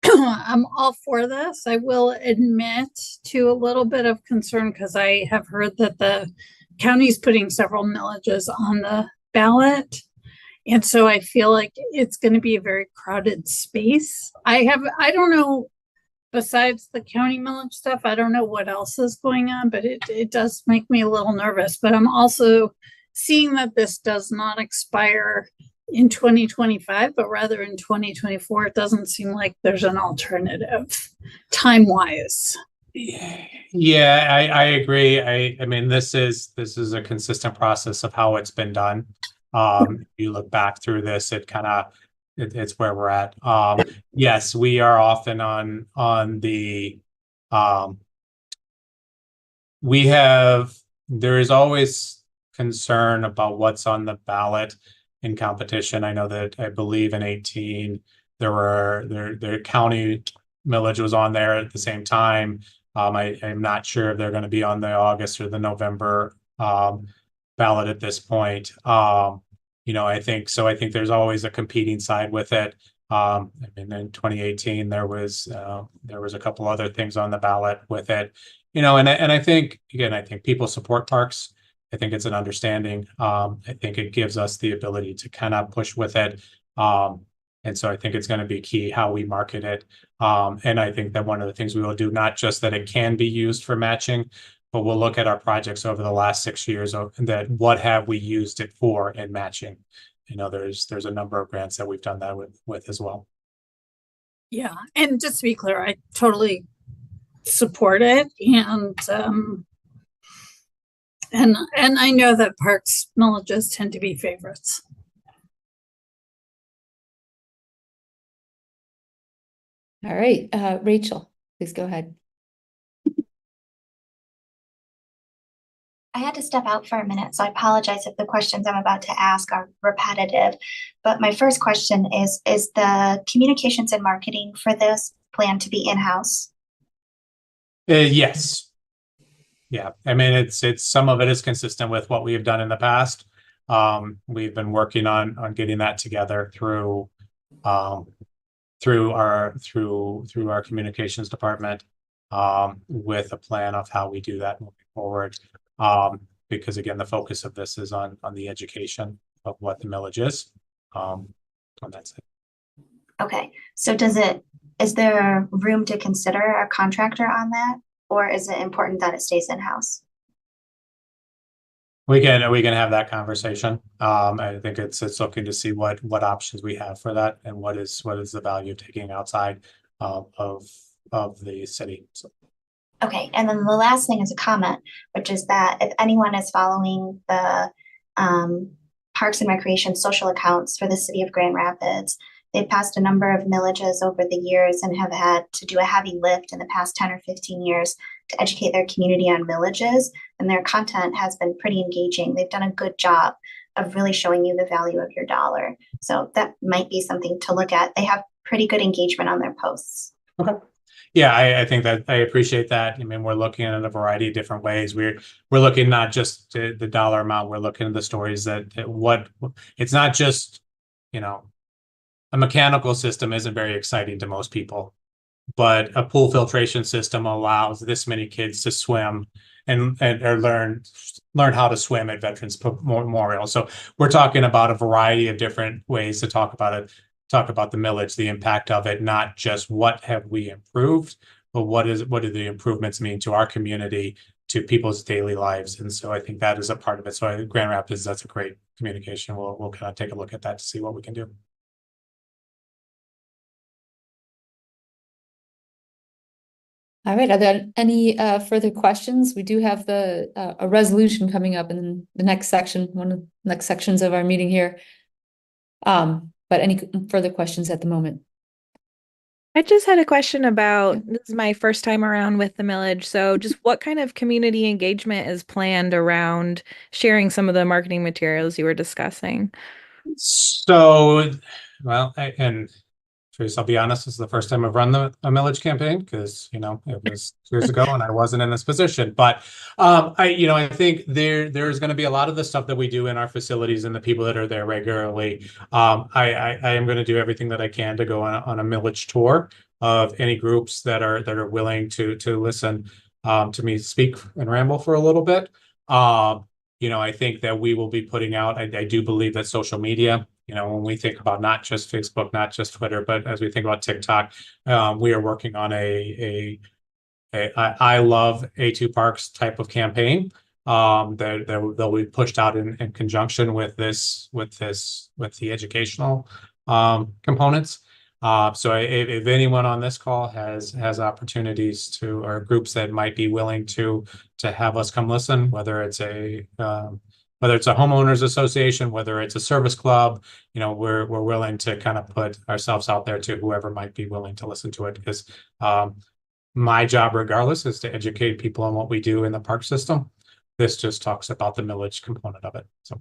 I'm all for this. I will admit to a little bit of concern because I have heard that the county's putting several millages on the ballot. And so I feel like it's going to be a very crowded space. I don't know, besides the county millage stuff, I don't know what else is going on, but it does make me a little nervous. But I'm also seeing that this does not expire in 2025, but rather in 2024. It doesn't seem like there's an alternative time-wise. Yeah, I agree. I mean, this is a consistent process of how it's been done. If you look back through this, it's where we're at. Yes, we are often on the there is always concern about what's on the ballot in competition. I know that I believe in 18 the county millage was on there at the same time. I'm not sure if they're going to be on the August or the November ballot at this point. I think there's always a competing side with it. I mean, in 2018 there was a couple other things on the ballot with it. And I think people support parks. I think it's an understanding. I think it gives us the ability to kind of push with it. And so I think it's going to be key how we market it. And I think that one of the things we will do, not just that it can be used for matching, but we'll look at our projects over the last 6 years that what have we used it for in matching. There's a number of grants that we've done that with as well. Yeah, and just to be clear, I totally support it, and I know that parks millages tend to be favorites. All right, Rachel, please go ahead. I had to step out for a minute, so I apologize if the questions I'm about to ask are repetitive. But my first question is the communications and marketing for this planned to be in-house? Yes. Yeah, I mean, it's some of it is consistent with what we have done in the past. We've been working on getting that together through our communications department, with a plan of how we do that moving forward. Because again, the focus of this is on the education of what the millage is. And that's it. Okay, so is there room to consider a contractor on that? Or is it important that it stays in-house? We can have that conversation. I think it's looking to see what options we have for that and what is the value of taking outside of the city. So. Okay, and then the last thing is a comment, which is that if anyone is following the Parks and Recreation social accounts for the city of Grand Rapids, they've passed a number of millages over the years and have had to do a heavy lift in the past 10 or 15 years to educate their community on millages, and their content has been pretty engaging. They've done a good job of really showing you the value of your dollar. So that might be something to look at. They have pretty good engagement on their posts. Okay. Yeah, I think that I appreciate that. I mean, we're looking at a variety of different ways. We're looking not just the dollar amount, we're looking at the stories that it's not just, a mechanical system isn't very exciting to most people, but a pool filtration system allows this many kids to swim and or learn how to swim at Veterans Memorial. So we're talking about a variety of different ways to talk about it. Talk about the millage, the impact of it, not just what have we improved, but what do the improvements mean to our community, to people's daily lives. And so I think that is a part of it. So Grand Rapids, that's a great communication. We'll kind of take a look at that to see what we can do. All right, are there any further questions? We do have a resolution coming up in the next section, one of the next sections of our meeting here. But any further questions at the moment? I just had a question about, this is my first time around with the millage. So just what kind of community engagement is planned around sharing some of the marketing materials you were discussing? So, well, Trace, I'll be honest, this is the first time I've run a millage campaign because, it was years ago and I wasn't in this position. But I think there's going to be a lot of the stuff that we do in our facilities and the people that are there regularly. I am going to do everything that I can to go on a millage tour of any groups that are willing to listen to me speak and ramble for a little bit. I think that we will be putting out, I do believe that social media, when we think about not just Facebook, not just Twitter, but as we think about TikTok, we are working on a I love A2 Parks type of campaign that will be pushed out in conjunction with the educational components. So if anyone on this call has opportunities to, or groups that might be willing to have us come listen, whether it's a homeowners association, whether it's a service club, you know, we're willing to kind of put ourselves out there to whoever might be willing to listen to it, because my job regardless is to educate people on what we do in the park system. This just talks about the millage component of it. So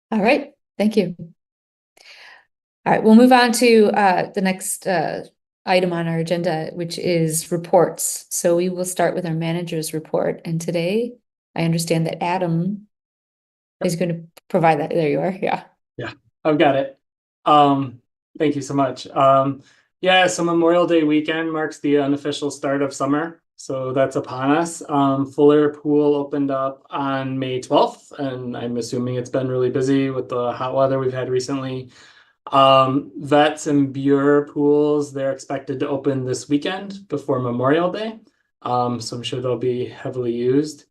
All right, thank you. All right, we'll move on to the next item on our agenda, which is reports. So we will start with our manager's report. And today, I understand that Adam is going to provide that. There you are. Yeah. Yeah, I've got it. Thank you so much. Yeah, so Memorial Day weekend marks the unofficial start of summer. So that's upon us. Fuller Pool opened up on May 12th, and I'm assuming it's been really busy with the hot weather we've had recently. Vets and Buer pools, they're expected to open this weekend before Memorial Day. So I'm sure they'll be heavily used.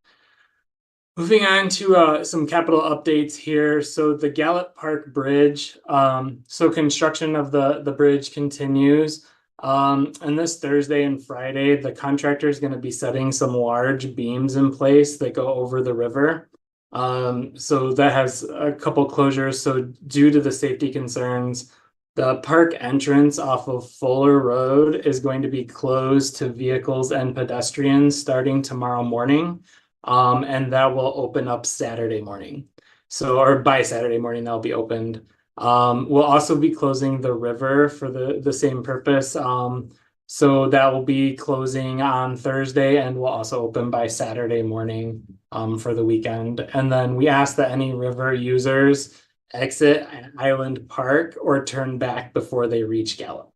Moving on to some capital updates here. So the Gallup Park Bridge, so construction of the bridge continues. And this Thursday and Friday, the contractor is going to be setting some large beams in place that go over the river. So that has a couple closures. So due to the safety concerns, the park entrance off of Fuller Road is going to be closed to vehicles and pedestrians starting tomorrow morning. And that will open up Saturday morning. So, or by Saturday morning, that'll be opened. We'll also be closing the river for the same purpose. So that will be closing on Thursday and will also open by Saturday morning for the weekend. And then we ask that any river users exit Island Park or turn back before they reach Gallup.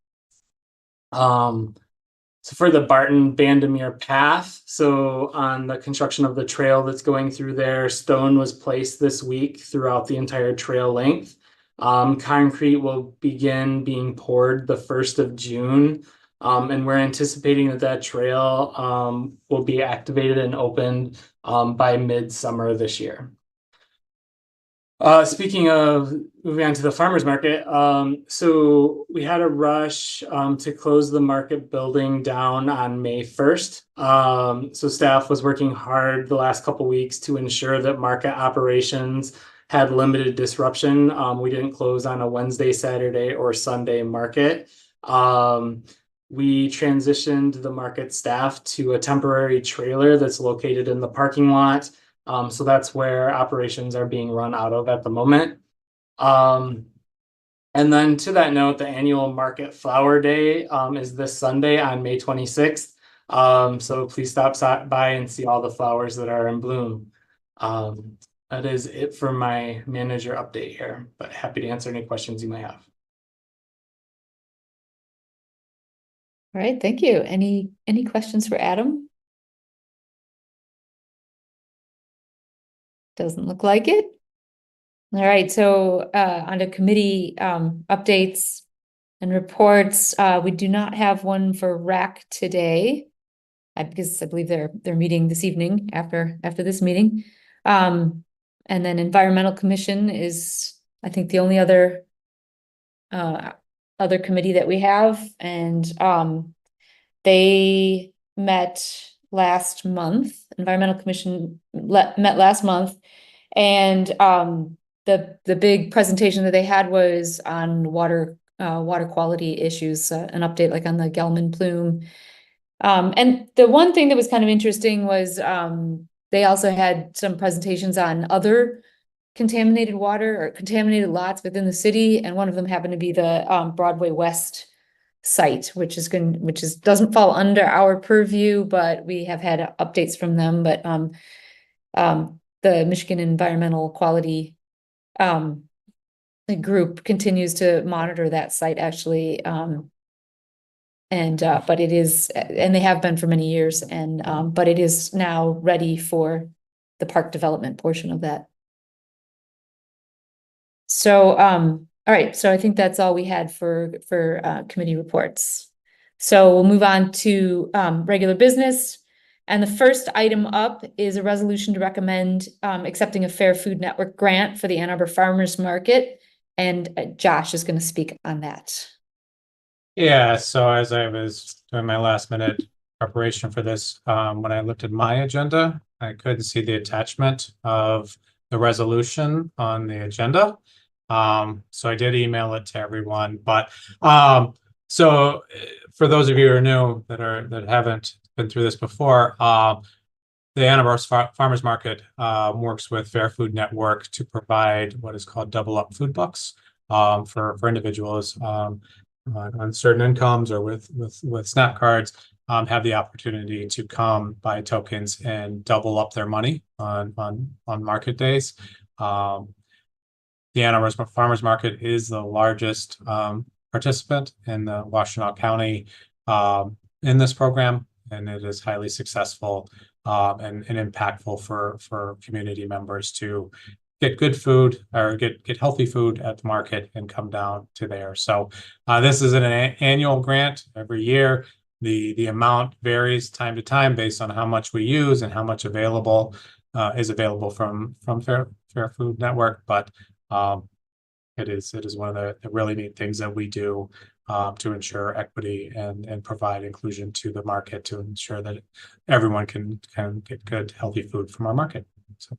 So for the Barton Bandemere path, so on the construction of the trail that's going through there, stone was placed this week throughout the entire trail length. Concrete will begin being poured the 1st of June. And we're anticipating that trail will be activated and opened by midsummer this year. Speaking of moving on to the farmers market, so we had a rush to close the market building down on May 1st. So staff was working hard the last couple weeks to ensure that market operations had limited disruption. We didn't close on a Wednesday, Saturday, or Sunday market. We transitioned the market staff to a temporary trailer that's located in the parking lot. So that's where operations are being run out of at the moment. And then to that note, the annual Market Flower Day is this Sunday on May 26th. So please stop by and see all the flowers that are in bloom. That is it for my manager update here, but happy to answer any questions you may have. All right, thank you. Any questions for Adam? Doesn't look like it. All right, so on to committee updates and reports. We do not have one for RAC today, because I believe they're meeting this evening after this meeting. And then Environmental Commission is, I think, the only other committee that we have, and they met last month. Environmental Commission met last month, and the big presentation that they had was on water quality issues, an update like on the Gelman plume. And the one thing that was kind of interesting was they also had some presentations on other contaminated water or contaminated lots within the city, and one of them happened to be the Broadway West site, which doesn't fall under our purview, but we have had updates from them. But the Michigan Environmental Quality group continues to monitor that site actually, but it is, and they have been for many years, and but it is now ready for the park development portion of that. So all right, so I think that's all we had for committee reports. So we'll move on to regular business. And the first item up is a resolution to recommend accepting a Fair Food Network grant for the Ann Arbor Farmers Market. And Josh is going to speak on that. Yeah, so as I was doing my last minute preparation for this, when I looked at my agenda, I couldn't see the attachment of the resolution on the agenda. So I did email it to everyone, but so for those of you who are new that haven't been through this before, the Ann Arbor Farmers Market works with Fair Food Network to provide what is called double up food bucks for individuals on certain incomes or with SNAP cards, have the opportunity to come buy tokens and double up their money on market days. The Ann Arbor Farmers Market is the largest participant in the Washtenaw County in this program, and it is highly successful and impactful for community members to get good food or get healthy food at the market and come down to there. So this is an annual grant every year. The amount varies time to time based on how much we use and how much available is available from Fair Food Network, but it is one of the really neat things that we do to ensure equity and provide inclusion to the market to ensure that everyone can get good, healthy food from our market. So,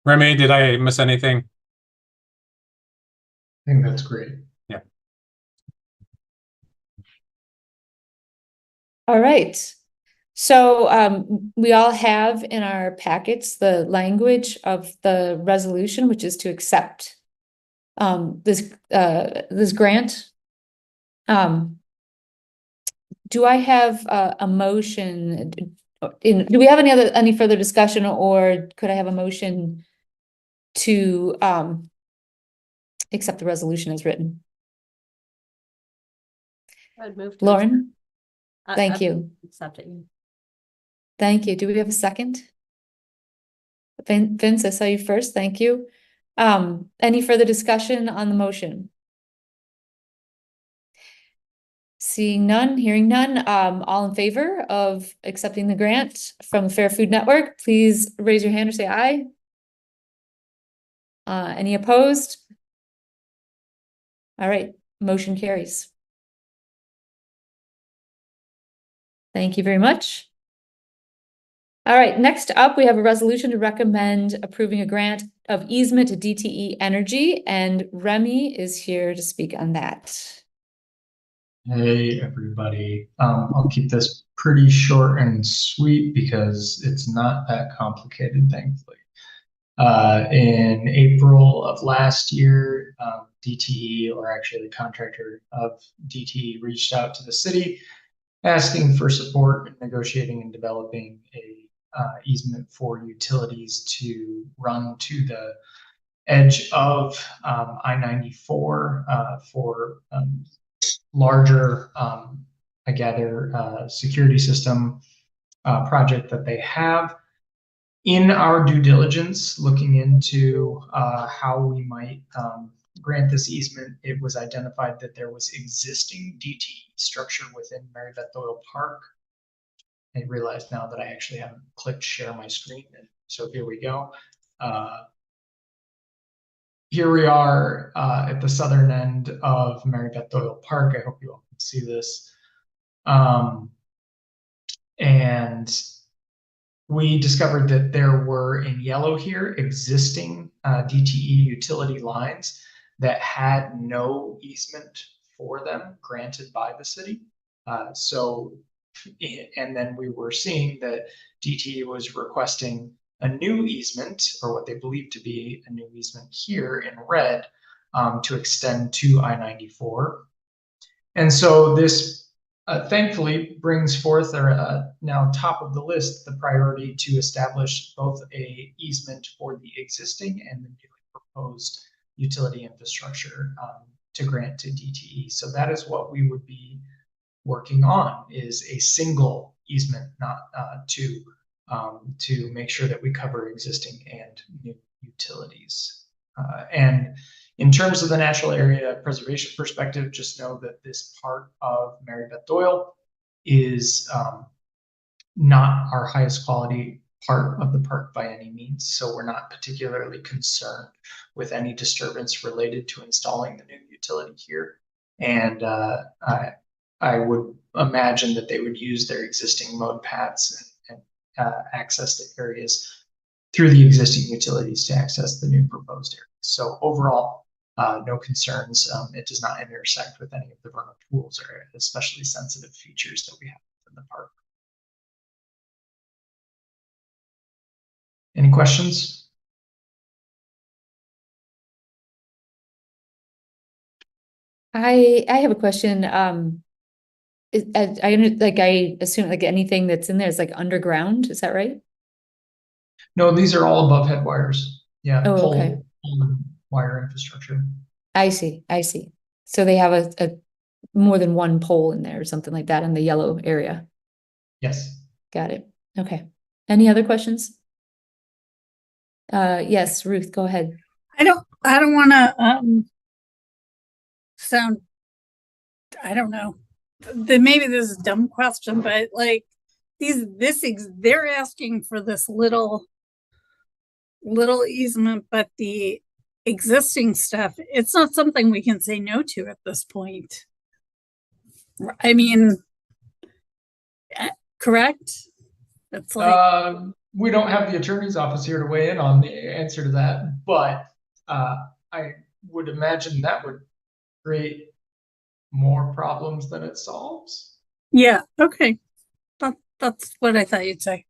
Remy, did I miss anything? I think that's great. Yeah. All right. So we all have in our packets the language of the resolution, which is to accept this grant. Do I have a motion? Do we have any further discussion, or could I have a motion to accept the resolution as written? I'd move to Lauren, accept. thank you. Accept it. Thank you. Do we have a second? Vince, I saw you first. Thank you. Any further discussion on the motion? Seeing none, hearing none, all in favor of accepting the grant from Fair Food Network, please raise your hand or say aye. Any opposed? All right, motion carries. Thank you very much. All right, next up, we have a resolution to recommend approving a grant of easement to DTE Energy, and Remy is here to speak on that. Hey, everybody. I'll keep this pretty short and sweet because it's not that complicated, thankfully. In April of last year, DTE, or actually the contractor of DTE, reached out to the city asking for support in negotiating and developing a easement for utilities to run to the edge of I-94 for larger, I gather, security system project that they have. In our due diligence, looking into how we might grant this easement, it was identified that there was existing DTE structure within Mary Beth Doyle Park. I realized now that I actually haven't clicked share my screen, and so here we go. Here we are at the southern end of Mary Beth Doyle Park. I hope you all can see this. And we discovered that there were, in yellow here, existing DTE utility lines that had no easement for them granted by the city. And then we were seeing that DTE was requesting a new easement, or what they believe to be a new easement here in red, to extend to I-94. And so this thankfully brings forth, now top of the list, the priority to establish both a easement for the existing and the newly proposed utility infrastructure to grant to DTE. So that is what we would be working on, is a single easement, not two, to make sure that we cover existing and new utilities. And in terms of the natural area preservation perspective, just know that this part of Mary Beth Doyle is not our highest quality part of the park by any means, so we're not particularly concerned with any disturbance related to installing the new utility here. And I would imagine that they would use their existing mode paths and access the areas through the existing utilities to access the new proposed areas. So overall, no concerns. It does not intersect with any of the vernal pools or especially sensitive features that we have in the park. Any questions? I have a question. I assume like anything that's in there is like underground. Is that right? No, these are all above head wires. Yeah, Oh, pole okay. wire infrastructure. I see. So they have a more than one pole in there or something like that in the yellow area. Yes. Got it. Okay. Any other questions? Yes, Ruth, go ahead. I don't want to sound, I don't know, maybe this is a dumb question, but like they're asking for this little easement, but the existing stuff, it's not something we can say no to at this point. I mean, correct? It's like We don't have the attorney's office here to weigh in on the answer to that, but I would imagine that would create more problems than it solves. yeah, okay. That's what I thought you'd say.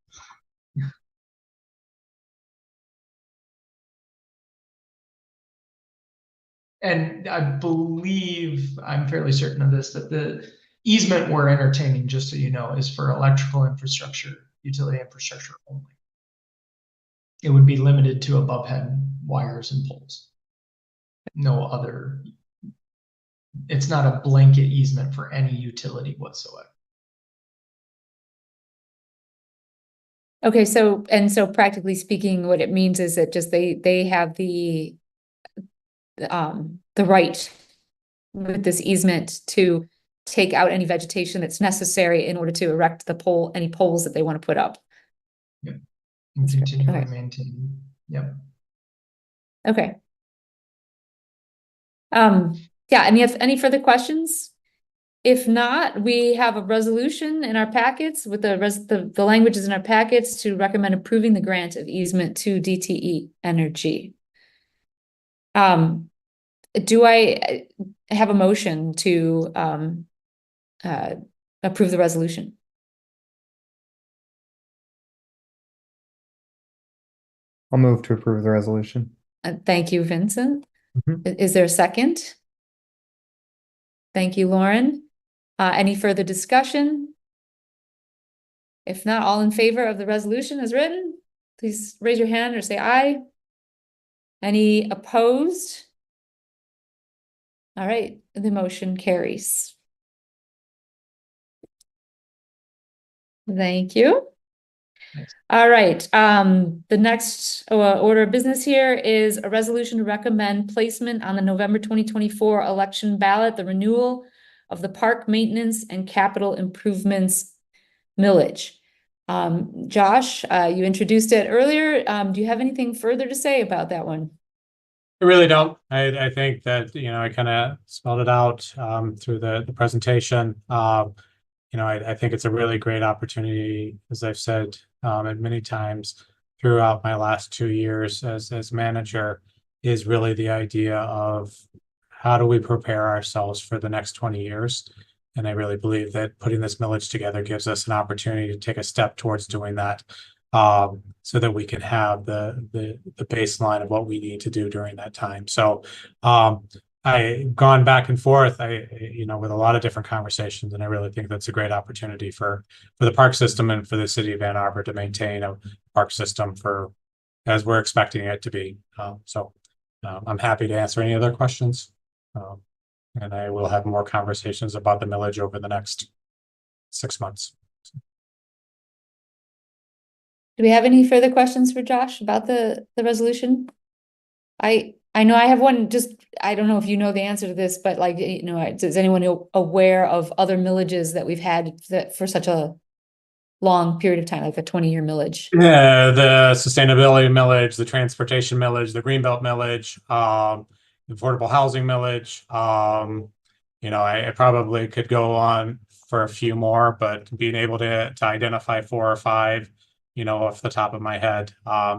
And I believe, I'm fairly certain of this, that the easement we're entertaining, just so you know, is for electrical infrastructure, utility infrastructure only. It would be limited to above head wires and poles. No other, it's not a blanket easement for any utility whatsoever. Okay, so practically speaking, what it means is that just they have the right with this easement to take out any vegetation that's necessary in order to erect any poles that they want to put up. Yep. And continue Okay. to maintain. Yep. Okay. Yeah, any further questions? If not, we have a resolution in our packets with the languages in our packets to recommend approving the grant of easement to DTE Energy. Do I have a motion to approve the resolution? I'll move to approve the resolution. Thank you, Vincent. Mhm. Is there a second? Thank you, Lauren. Any further discussion? If not, all in favor of the resolution as written, please raise your hand or say aye. Any opposed? All right, the motion carries. Thank you. Thanks. All right, the next order of business here is a resolution to recommend placement on the November 2024 election ballot, the renewal of the park maintenance and capital improvements millage. Josh, you introduced it earlier. Do you have anything further to say about that one? I really don't. I think that, I kind of spelled it out through the presentation. I think it's a really great opportunity, as I've said many times throughout my last 2 years as manager, is really the idea of how do we prepare ourselves for the next 20 years. And I really believe that putting this millage together gives us an opportunity to take a step towards doing that, so that we can have the baseline of what we need to do during that time. So I've gone back and forth, with a lot of different conversations, and I really think that's a great opportunity for the park system and for the city of Ann Arbor to maintain a park system as we're expecting it to be. I'm happy to answer any other questions. And I will have more conversations about the millage over the next 6 months. Do we have any further questions for Josh about the resolution? I know I have one, I don't know if you know the answer to this, but is anyone aware of other millages that we've had that for such a long period of time, like a 20-year millage? Yeah, the sustainability millage, the transportation millage, the greenbelt millage, affordable housing millage. I probably could go on for a few more, but being able to identify 4 or 5, off the top of my head,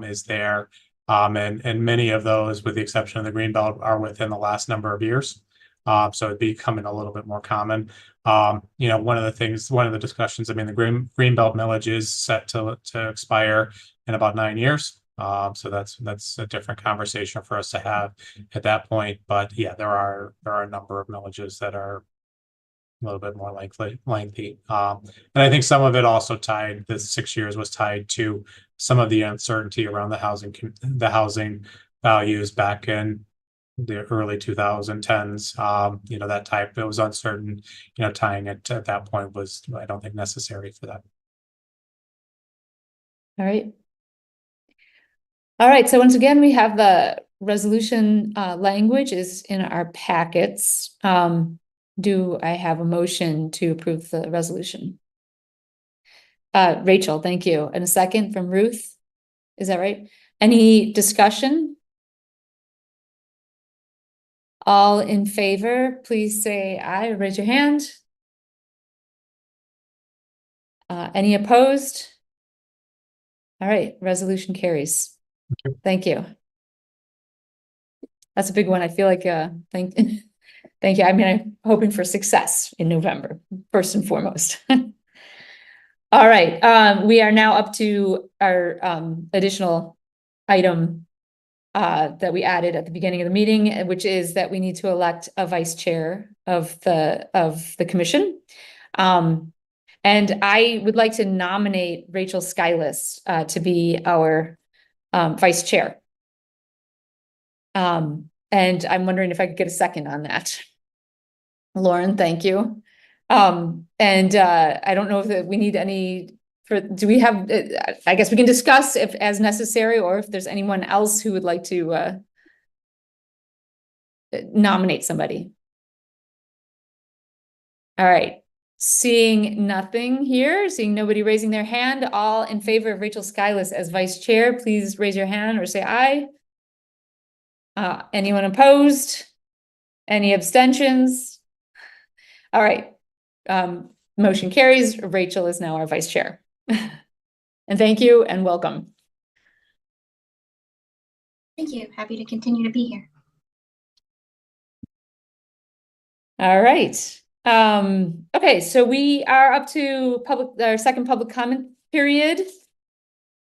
is there. And many of those, with the exception of the greenbelt, are within the last number of years. So it'd be becoming a little bit more common. One of the discussions, I mean, the greenbelt millage is set to expire in about 9 years. So that's a different conversation for us to have at that point. But yeah, there are a number of millages that are a little bit more lengthy. And I think some of it also the 6 years was tied to some of the uncertainty around the housing values back in the early 2010s. That type, it was uncertain. Tying it at that point was, I don't think, necessary for that. All right. All right, so once again, we have the resolution language is in our packets. Do I have a motion to approve the resolution? Rachel, thank you. And a second from Ruth. Is that right? Any discussion? All in favor, please say aye or raise your hand. Any opposed? All right, resolution carries. Thank you. That's a big one. I feel like, thank you. I mean, I'm hoping for success in November, first and foremost. All right, we are now up to our additional item that we added at the beginning of the meeting, which is that we need to elect a vice chair of the commission. And I would like to nominate Rachel Skyless to be our vice chair. And I'm wondering if I could get a second on that. Lauren, thank you. And I don't know if we need any do we have, I guess we can discuss if as necessary, or if there's anyone else who would like to nominate somebody. All right. Seeing nothing here, seeing nobody raising their hand, all in favor of Rachel Skyless as vice chair, please raise your hand or say aye. Anyone opposed? Any abstentions? All right. Motion carries. Rachel is now our vice chair. And thank you and welcome. Thank you. Happy to continue to be here. All right. Okay, so we are up to our second public comment period.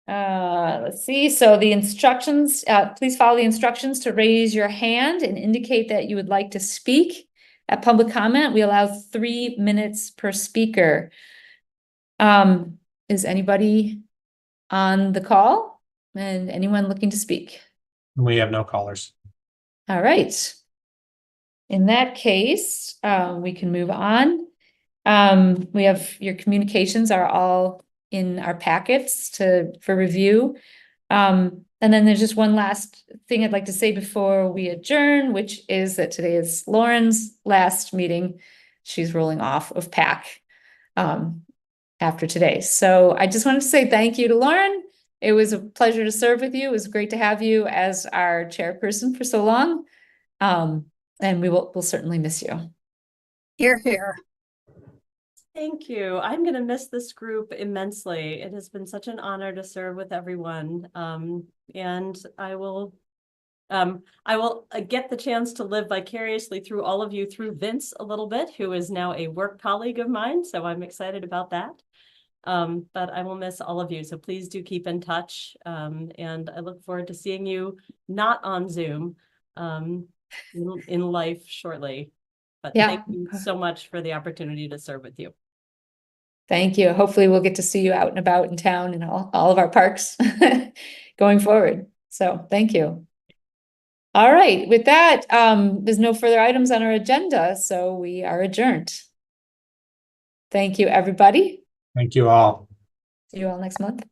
Let's see. So the instructions, please follow the instructions to raise your hand and indicate that you would like to speak. At public comment, we allow 3 minutes per speaker. Is anybody on the call and anyone looking to speak? We have no callers. All right. In that case, we can move on. We have your communications are all in our packets for review. And then there's just one last thing I'd like to say before we adjourn, which is that today is Lauren's last meeting. She's rolling off of PAC after today. So I just wanted to say thank you to Lauren. It was a pleasure to serve with you. It was great to have you as our chairperson for so long. And we'll certainly miss you. Hear, hear. Thank you. I'm going to miss this group immensely. It has been such an honor to serve with everyone. And I will get the chance to live vicariously through all of you through Vince a little bit, who is now a work colleague of mine. So I'm excited about that. But I will miss all of you. So please do keep in touch. And I look forward to seeing you not on Zoom in life shortly. But Yeah. Thank you so much for the opportunity to serve with you. Thank you. Hopefully we'll get to see you out and about in town and all of our parks going forward. So thank you. All right. With that, there's no further items on our agenda, so we are adjourned. Thank you, everybody. Thank you all. See you all next month.